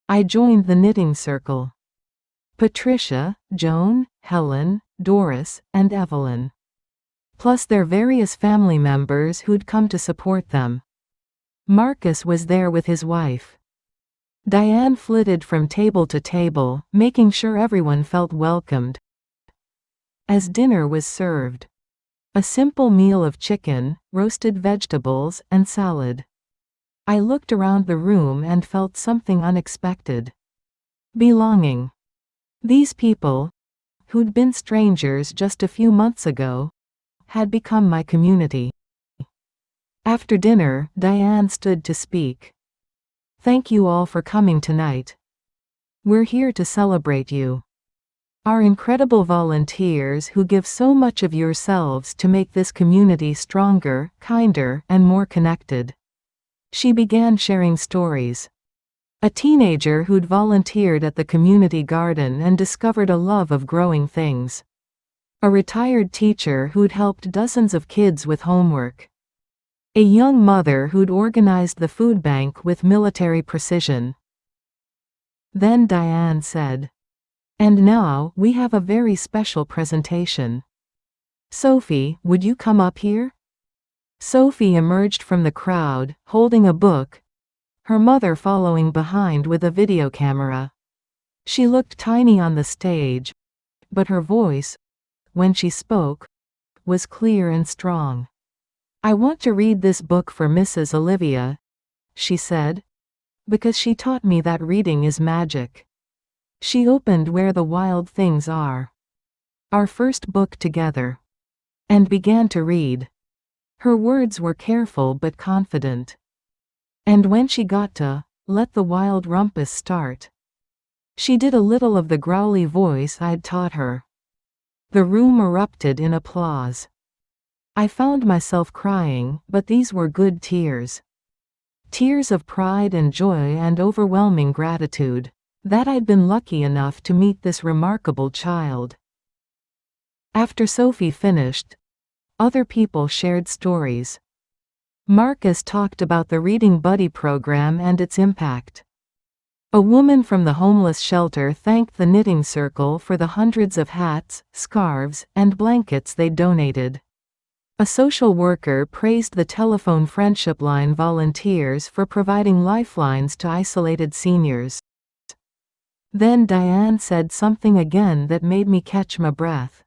I joined the knitting circle. Patricia, Joan, Helen, Doris, and Evelyn. Plus their various family members who'd come to support them. Marcus was there with his wife. Diane flitted from table to table, making sure everyone felt welcomed. As dinner was served, a simple meal of chicken, roasted vegetables, and salad, I looked around the room and felt something unexpected. Belonging. These people, who'd been strangers just a few months ago, had become my community. After dinner, Diane stood to speak. Thank you all for coming tonight. We're here to celebrate you. Our incredible volunteers who give so much of yourselves to make this community stronger, kinder, and more connected. She began sharing stories. A teenager who'd volunteered at the community garden and discovered a love of growing things. A retired teacher who'd helped dozens of kids with homework. A young mother who'd organized the food bank with military precision. Then Diane said, "And now, we have a very special presentation. Sophie, would you come up here?" Sophie emerged from the crowd, holding a book, her mother following behind with a video camera. She looked tiny on the stage, but her voice, when she spoke, was clear and strong. "I want to read this book for Mrs. Olivia," she said, "because she taught me that reading is magic." She opened Where the Wild Things Are, our first book together, and began to read. Her words were careful but confident. And when she got to, Let the Wild Rumpus Start, she did a little of the growly voice I'd taught her. The room erupted in applause. I found myself crying, but these were good tears. Tears of pride and joy and overwhelming gratitude, that I'd been lucky enough to meet this remarkable child. After Sophie finished, other people shared stories. Marcus talked about the Reading Buddy program and its impact. A woman from the homeless shelter thanked the knitting circle for the hundreds of hats, scarves, and blankets they donated. A social worker praised the telephone friendship line volunteers for providing lifelines to isolated seniors. Then Diane said something again that made me catch my breath.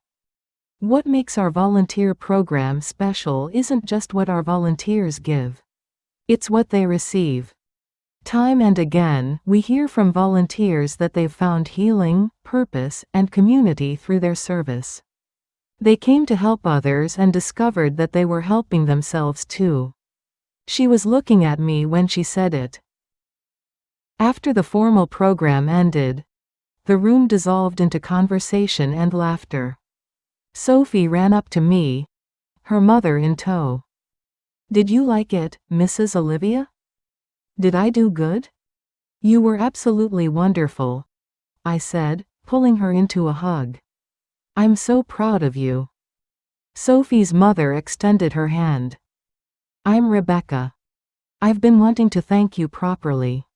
What makes our volunteer program special isn't just what our volunteers give. It's what they receive. Time and again, we hear from volunteers that they've found healing, purpose, and community through their service. They came to help others and discovered that they were helping themselves too. She was looking at me when she said it. After the formal program ended, the room dissolved into conversation and laughter. Sophie ran up to me, her mother in tow. "Did you like it, Mrs. Olivia? Did I do good?" "You were absolutely wonderful," I said, pulling her into a hug. "I'm so proud of you." Sophie's mother extended her hand. "I'm Rebecca. I've been wanting to thank you properly.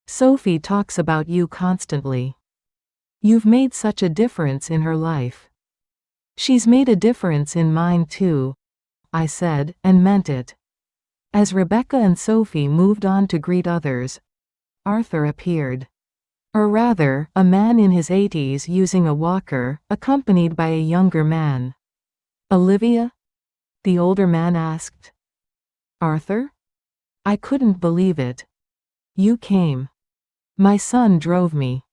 Sophie talks about you constantly. You've made such a difference in her life." "She's made a difference in mine too," I said, and meant it. As Rebecca and Sophie moved on to greet others, Arthur appeared. Or rather, a man in his 80s using a walker, accompanied by a younger man. "Olivia?" the older man asked. "Arthur?" I couldn't believe it. "You came." "My son drove me."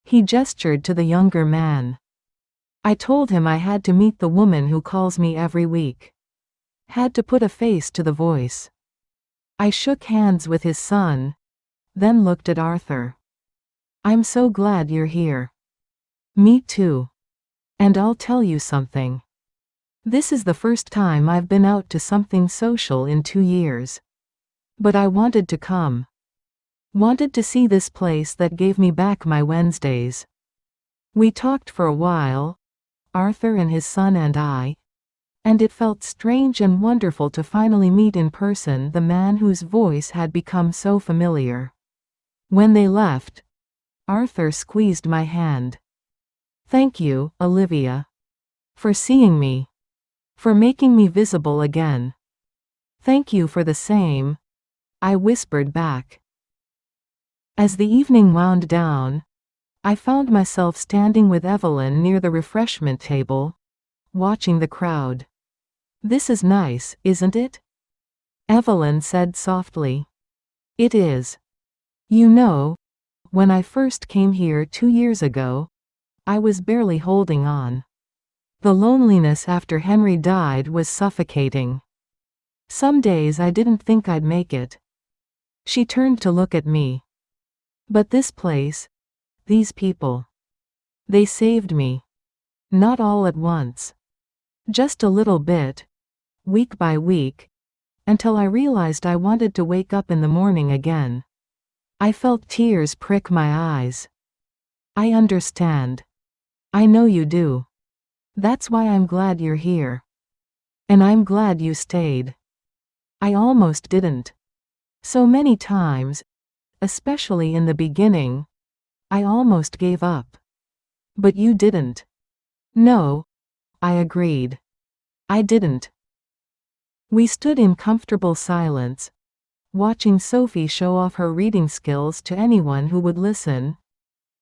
He gestured to the younger man. "I told him I had to meet the woman who calls me every week. Had to put a face to the voice." I shook hands with his son, then looked at Arthur. "I'm so glad you're here." "Me too. And I'll tell you something. This is the first time I've been out to something social in 2 years. But I wanted to come. Wanted to see this place that gave me back my Wednesdays." We talked for a while, Arthur and his son and I, and it felt strange and wonderful to finally meet in person the man whose voice had become so familiar. When they left, Arthur squeezed my hand. "Thank you, Olivia. For seeing me. For making me visible again." "Thank you for the same," I whispered back. As the evening wound down, I found myself standing with Evelyn near the refreshment table, watching the crowd. "This is nice, isn't it?" Evelyn said softly. "It is. You know, when I first came here 2 years ago, I was barely holding on. The loneliness after Henry died was suffocating. Some days I didn't think I'd make it." She turned to look at me. "But this place, these people, they saved me. Not all at once. Just a little bit, week by week, until I realized I wanted to wake up in the morning again." I felt tears prick my eyes. "I understand. I know you do. That's why I'm glad you're here. And I'm glad you stayed. I almost didn't. So many times, especially in the beginning, I almost gave up. But you didn't." "No," I agreed. "I didn't." We stood in comfortable silence, watching Sophie show off her reading skills to anyone who would listen,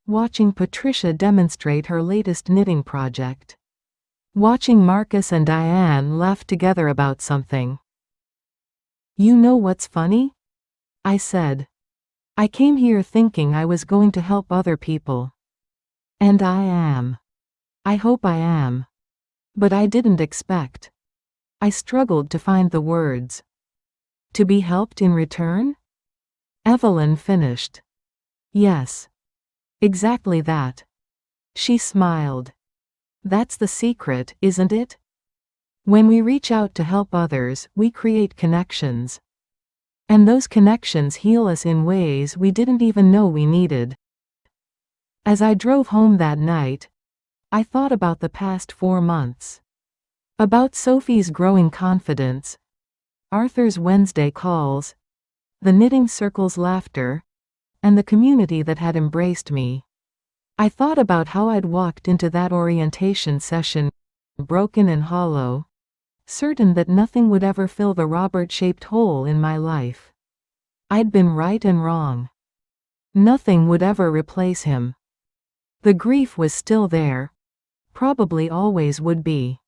watching Patricia demonstrate her latest knitting project, watching Marcus and Diane laugh together about something. "You know what's funny?" I said. "I came here thinking I was going to help other people. And I am. I hope I am. But I didn't expect." I struggled to find the words. "To be helped in return?" Evelyn finished. "Yes. Exactly that." She smiled. "That's the secret, isn't it? When we reach out to help others, we create connections. And those connections heal us in ways we didn't even know we needed." As I drove home that night, I thought about the past 4 months. About Sophie's growing confidence, Arthur's Wednesday calls, the knitting circle's laughter, and the community that had embraced me. I thought about how I'd walked into that orientation session, broken and hollow, certain that nothing would ever fill the Robert-shaped hole in my life. I'd been right and wrong. Nothing would ever replace him. The grief was still there, probably always would be.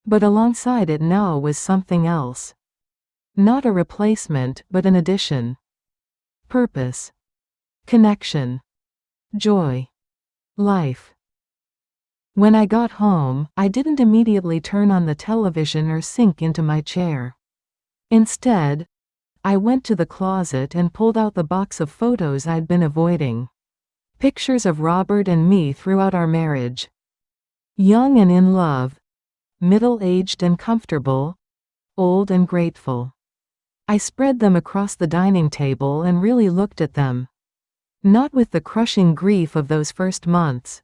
But alongside it now was something else. Not a replacement, but an addition. purpose, connection, joy, life. When I got home, I didn't immediately turn on the television or sink into my chair. Instead, I went to the closet and pulled out the box of photos I'd been avoiding. Pictures of Robert and me throughout our marriage. Young and in love, middle-aged and comfortable, old and grateful. I spread them across the dining table and really looked at them. Not with the crushing grief of those first months,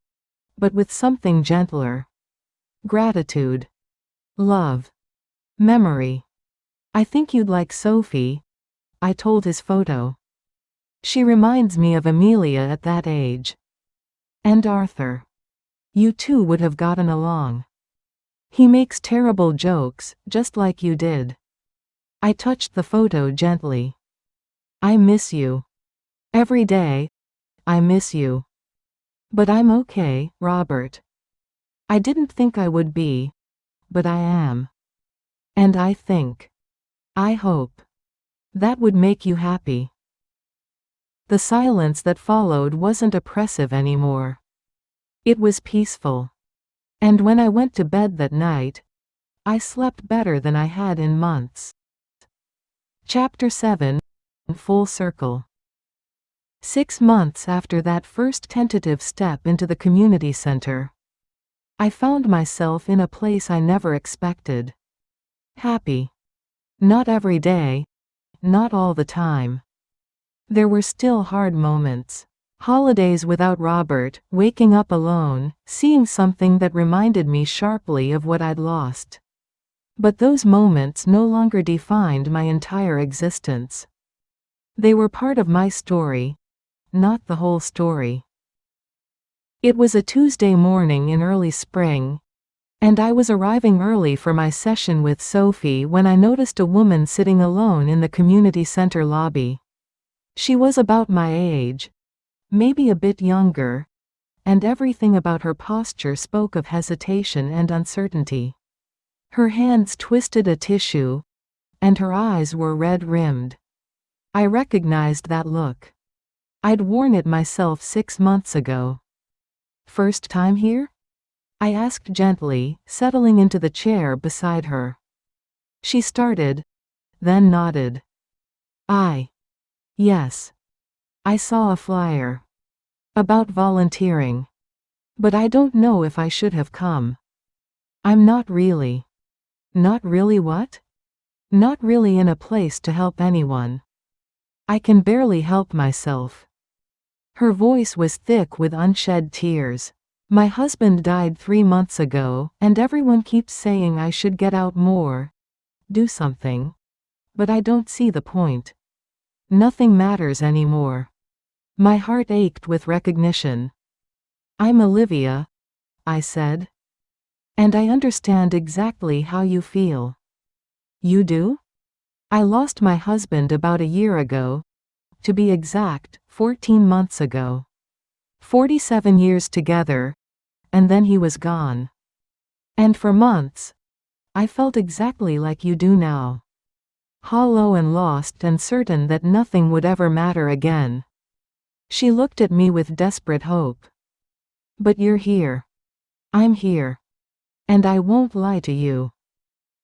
but with something gentler. Gratitude. Love. Memory. I think you'd like Sophie, I told his photo. She reminds me of Amelia at that age. And Arthur. You two would have gotten along. He makes terrible jokes, just like you did. I touched the photo gently. I miss you. Every day, I miss you. But I'm okay, Robert. I didn't think I would be, but I am. And I think, I hope, that would make you happy. The silence that followed wasn't oppressive anymore. It was peaceful. And when I went to bed that night, I slept better than I had in months. Chapter 7. Full Circle. 6 months after that first tentative step into the community center, I found myself in a place I never expected. Happy. Not every day, not all the time. There were still hard moments. Holidays without Robert, waking up alone, seeing something that reminded me sharply of what I'd lost. But those moments no longer defined my entire existence. They were part of my story, not the whole story. It was a Tuesday morning in early spring, and I was arriving early for my session with Sophie when I noticed a woman sitting alone in the community center lobby. She was about my age, maybe a bit younger, and everything about her posture spoke of hesitation and uncertainty. Her hands twisted a tissue, and her eyes were red-rimmed. I recognized that look. I'd worn it myself 6 months ago. First time here? I asked gently, settling into the chair beside her. She started, then nodded. Yes. I saw a flyer. About volunteering. But I don't know if I should have come. I'm not really. Not really what? Not really in a place to help anyone. I can barely help myself. Her voice was thick with unshed tears. My husband died 3 months ago, and everyone keeps saying I should get out more. Do something. But I don't see the point. Nothing matters anymore. My heart ached with recognition. I'm Olivia, I said. And I understand exactly how you feel. You do? I lost my husband about a year ago. To be exact, 14 months ago. 47 years together, and then he was gone. And for months, I felt exactly like you do now. Hollow and lost and certain that nothing would ever matter again. She looked at me with desperate hope. But you're here. I'm here. And I won't lie to you.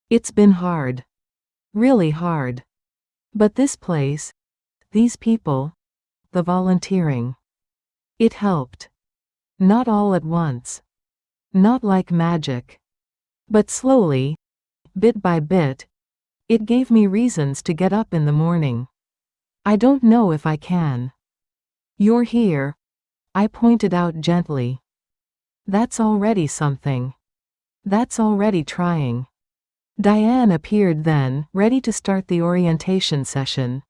It's been hard. Really hard. But this place, these people, the volunteering. It helped. Not all at once. Not like magic. But slowly, bit by bit, it gave me reasons to get up in the morning. I don't know if I can. You're here, I pointed out gently. That's already something. That's already trying. Diane appeared then, ready to start the orientation session.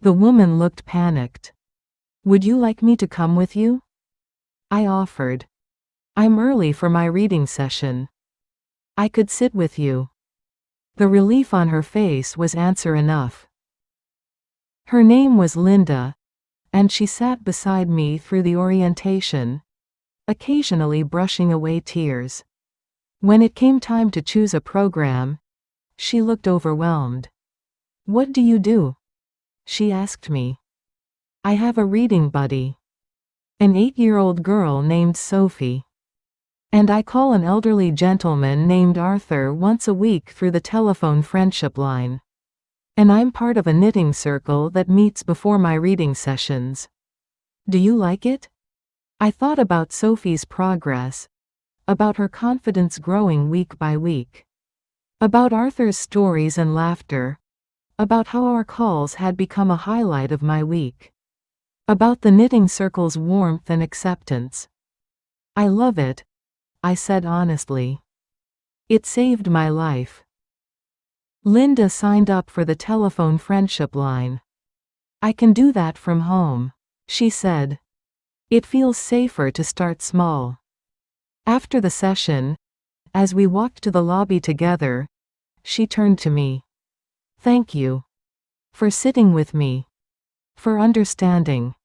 The woman looked panicked. Would you like me to come with you? I offered. I'm early for my reading session. I could sit with you. The relief on her face was answer enough. Her name was Linda, and she sat beside me through the orientation, occasionally brushing away tears. When it came time to choose a program, she looked overwhelmed. What do you do? She asked me. I have a reading buddy. An 8-year-old girl named Sophie. And I call an elderly gentleman named Arthur once a week through the telephone friendship line. And I'm part of a knitting circle that meets before my reading sessions. Do you like it? I thought about Sophie's progress, about her confidence growing week by week, about Arthur's stories and laughter, about how our calls had become a highlight of my week, about the knitting circle's warmth and acceptance. I love it, I said honestly. It saved my life. Linda signed up for the telephone friendship line. I can do that from home, she said. It feels safer to start small. After the session, as we walked to the lobby together, she turned to me. Thank you. For sitting with me. For understanding.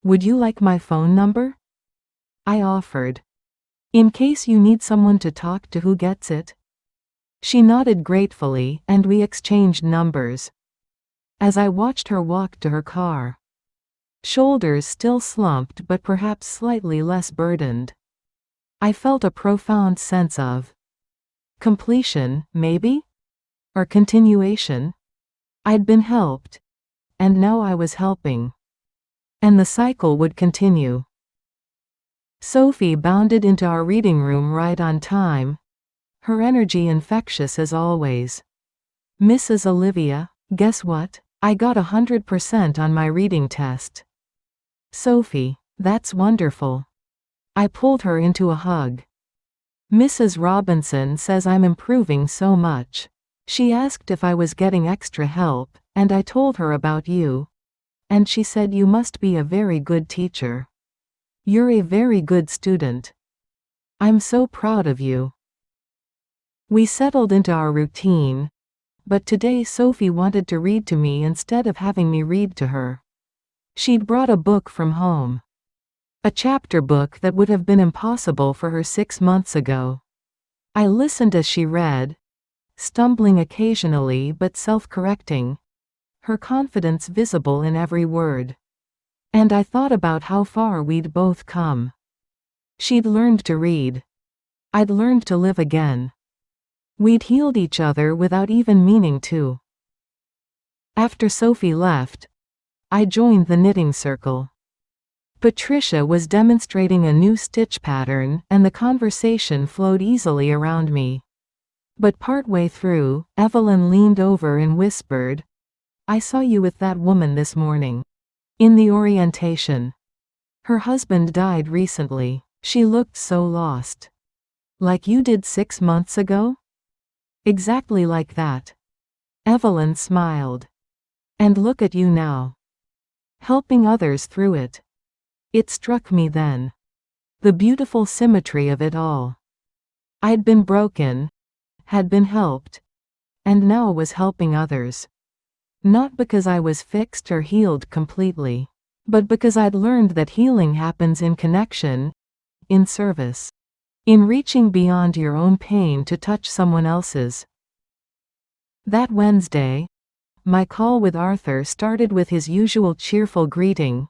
Would you like my phone number? I offered. In case you need someone to talk to who gets it. She nodded gratefully and we exchanged numbers. As I watched her walk to her car. Shoulders still slumped but perhaps slightly less burdened. I felt a profound sense of completion, maybe? Or continuation? I'd been helped. And now I was helping. And the cycle would continue. Sophie bounded into our reading room right on time, her energy infectious as always. Mrs. Olivia, guess what? I got 100% on my reading test. Sophie, that's wonderful. I pulled her into a hug. Mrs. Robinson says I'm improving so much. She asked if I was getting extra help, and I told her about you. And she said you must be a very good teacher. You're a very good student. I'm so proud of you. We settled into our routine, but today Sophie wanted to read to me instead of having me read to her. She'd brought a book from home. A chapter book that would have been impossible for her 6 months ago. I listened as she read, stumbling occasionally but self-correcting, her confidence visible in every word. And I thought about how far we'd both come. She'd learned to read. I'd learned to live again. We'd healed each other without even meaning to. After Sophie left, I joined the knitting circle. Patricia was demonstrating a new stitch pattern and the conversation flowed easily around me. But partway through, Evelyn leaned over and whispered, I saw you with that woman this morning. In the orientation. Her husband died recently. She looked so lost. Like you did 6 months ago? Exactly like that. Evelyn smiled. And look at you now. Helping others through it. It struck me then. The beautiful symmetry of it all. I'd been broken, had been helped, and now was helping others. Not because I was fixed or healed completely, but because I'd learned that healing happens in connection, in service, in reaching beyond your own pain to touch someone else's. That Wednesday, my call with Arthur started with his usual cheerful greeting,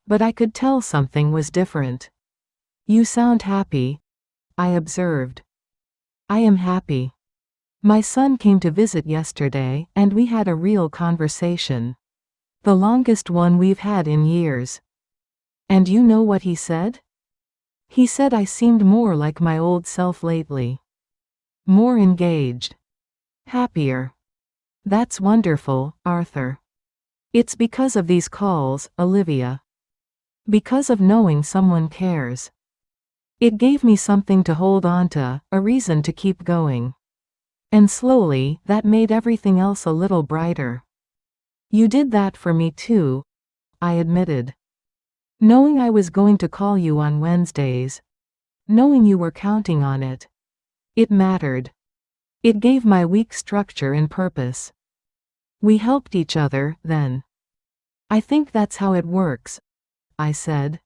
but I could tell something was different. You sound happy, I observed. I am happy. My son came to visit yesterday, and we had a real conversation. The longest one we've had in years. And you know what he said? He said I seemed more like my old self lately. More engaged. Happier. That's wonderful, Arthur. It's because of these calls, Olivia. Because of knowing someone cares. It gave me something to hold on to, a reason to keep going. And slowly, that made everything else a little brighter. You did that for me too, I admitted. Knowing I was going to call you on Wednesdays. Knowing you were counting on it. It mattered. It gave my week structure and purpose. We helped each other, then. I think that's how it works, I said.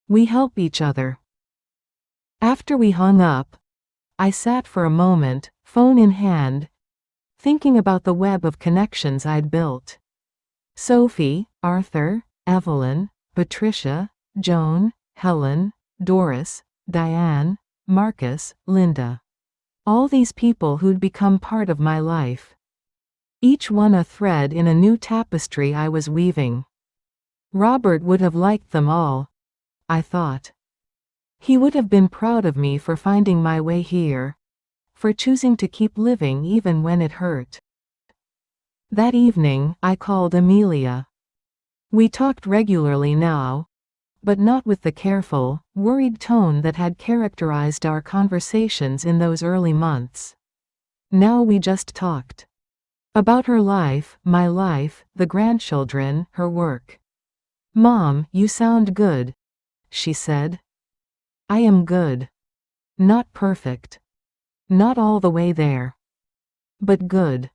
We help each other. After we hung up, I sat for a moment, phone in hand, thinking about the web of connections I'd built. Sophie, Arthur, Evelyn, Patricia, Joan, Helen, Doris, Diane, Marcus, Linda. All these people who'd become part of my life. Each one a thread in a new tapestry I was weaving. Robert would have liked them all, I thought. He would have been proud of me for finding my way here, for choosing to keep living even when it hurt. That evening, I called Amelia. We talked regularly now, but not with the careful, worried tone that had characterized our conversations in those early months. Now we just talked. About her life, my life, the grandchildren, her work. "Mom, you sound good," she said. "I am good. Not perfect. Not all the way there. But good.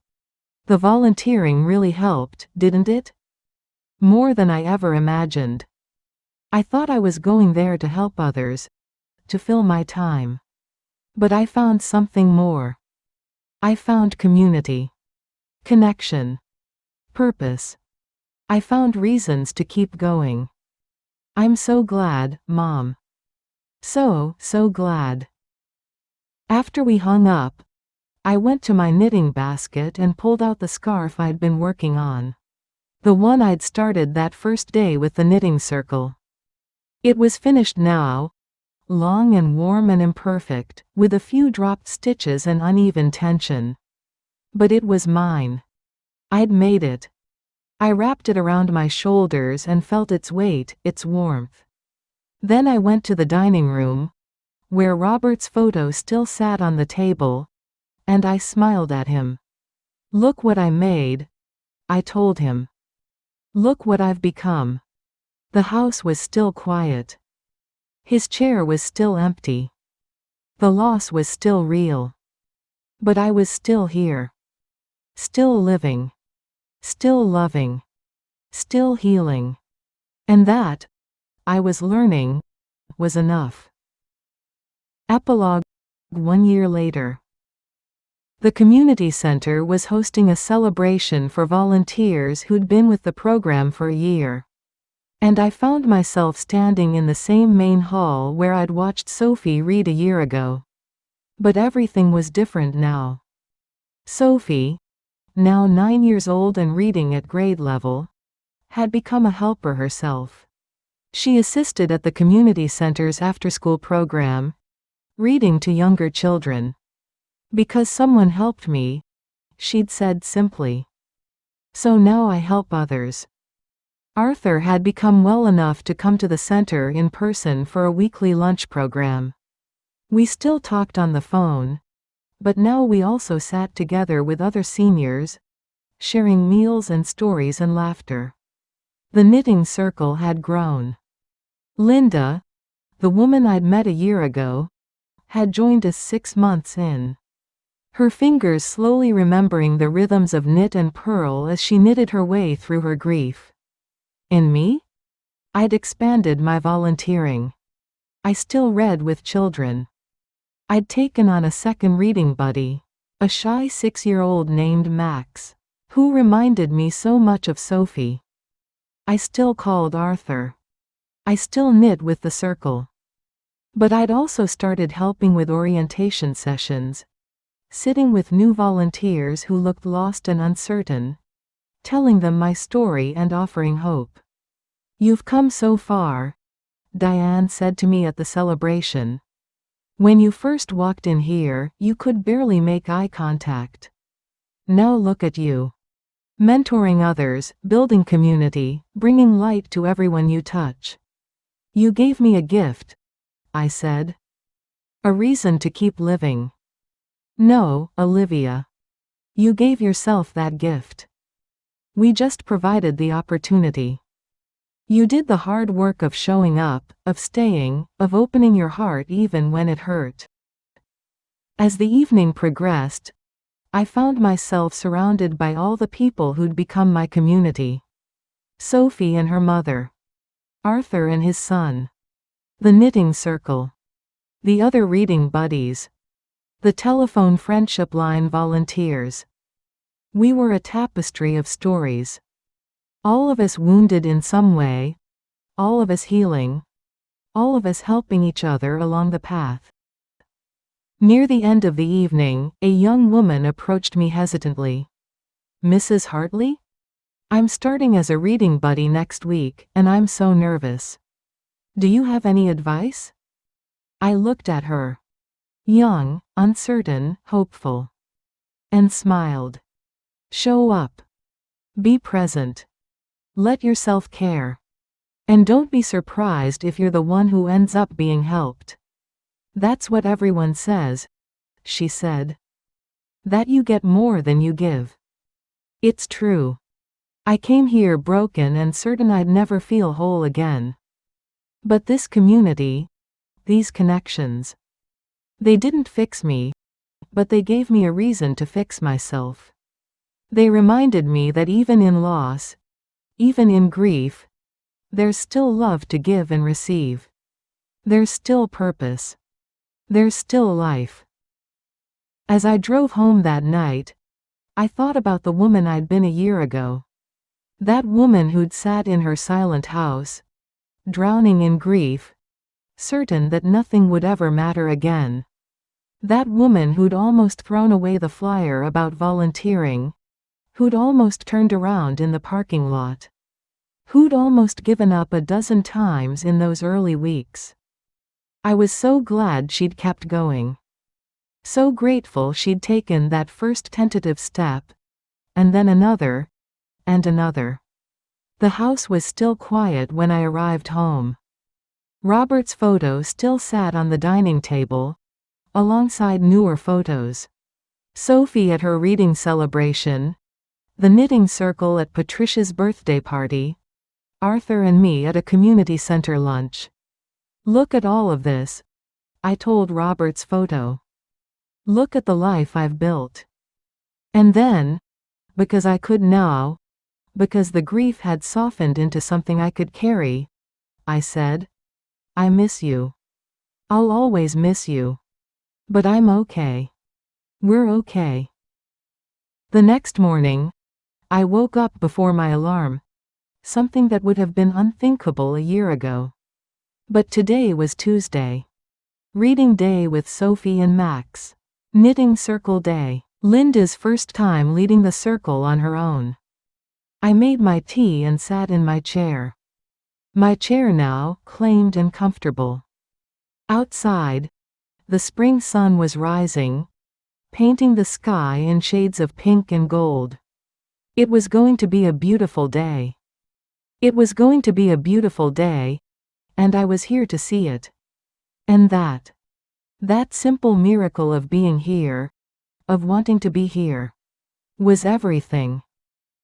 The volunteering really helped, didn't it? More than I ever imagined. I thought I was going there to help others, to fill my time. But I found something more. I found community. Connection. Purpose. I found reasons to keep going. I'm so glad, Mom. So glad." After we hung up, I went to my knitting basket and pulled out the scarf I'd been working on. The one I'd started that first day with the knitting circle. It was finished now, long and warm and imperfect, with a few dropped stitches and uneven tension. But it was mine. I'd made it. I wrapped it around my shoulders and felt its weight, its warmth. Then I went to the dining room, where Robert's photo still sat on the table, and I smiled at him. "Look what I made," I told him. "Look what I've become." The house was still quiet. His chair was still empty. The loss was still real. But I was still here. Still living. Still loving. Still healing. And that, I was learning, was enough. Epilogue. 1 year later. The community center was hosting a celebration for volunteers who'd been with the program for a year. And I found myself standing in the same main hall where I'd watched Sophie read a year ago. But everything was different now. Sophie, now 9 years old and reading at grade level, had become a helper herself. She assisted at the community center's after-school program, reading to younger children. "Because someone helped me," she'd said simply. "So now I help others." Arthur had become well enough to come to the center in person for a weekly lunch program. We still talked on the phone, but now we also sat together with other seniors, sharing meals and stories and laughter. The knitting circle had grown. Linda, the woman I'd met a year ago, had joined us 6 months in. Her fingers slowly remembering the rhythms of knit and purl as she knitted her way through her grief. In me? I'd expanded my volunteering. I still read with children. I'd taken on a second reading buddy, a shy 6-year-old named Max, who reminded me so much of Sophie. I still called Arthur. I still knit with the circle. But I'd also started helping with orientation sessions, sitting with new volunteers who looked lost and uncertain, telling them my story and offering hope. "You've come so far," Diane said to me at the celebration. "When you first walked in here, you could barely make eye contact. Now look at you. Mentoring others, building community, bringing light to everyone you touch." "You gave me a gift," I said. "A reason to keep living." "No, Olivia. You gave yourself that gift. We just provided the opportunity. You did the hard work of showing up, of staying, of opening your heart even when it hurt." As the evening progressed, I found myself surrounded by all the people who'd become my community. Sophie and her mother. Arthur and his son. The knitting circle. The other reading buddies. The telephone friendship line volunteers. We were a tapestry of stories. All of us wounded in some way, all of us healing, all of us helping each other along the path. Near the end of the evening, a young woman approached me hesitantly. "Mrs. Hartley? I'm starting as a reading buddy next week, and I'm so nervous. Do you have any advice?" I looked at her. Young, uncertain, hopeful. And smiled. "Show up. Be present. Let yourself care. And don't be surprised if you're the one who ends up being helped. That's what everyone says," she said. "That you get more than you give. It's true. I came here broken and certain I'd never feel whole again. But this community, these connections, they didn't fix me, but they gave me a reason to fix myself. They reminded me that even in loss, even in grief, there's still love to give and receive. There's still purpose. There's still life." As I drove home that night, I thought about the woman I'd been a year ago. That woman who'd sat in her silent house, drowning in grief, certain that nothing would ever matter again. That woman who'd almost thrown away the flyer about volunteering, who'd almost turned around in the parking lot, who'd almost given up a dozen times in those early weeks. I was so glad she'd kept going. So grateful she'd taken that first tentative step, and then another, and another. The house was still quiet when I arrived home. Robert's photo still sat on the dining table, alongside newer photos. Sophie at her reading celebration, the knitting circle at Patricia's birthday party, Arthur and me at a community center lunch. "Look at all of this," I told Robert's photo. "Look at the life I've built." And then, because I could now, because the grief had softened into something I could carry, I said, "I miss you. I'll always miss you. But I'm okay. We're okay." The next morning, I woke up before my alarm, something that would have been unthinkable a year ago. But today was Tuesday. Reading day with Sophie and Max. Knitting circle day. Linda's first time leading the circle on her own. I made my tea and sat in my chair. My chair now, claimed and comfortable. Outside, the spring sun was rising, painting the sky in shades of pink and gold. It was going to be a beautiful day. It was going to be a beautiful day, and I was here to see it. And that simple miracle of being here, of wanting to be here, was everything.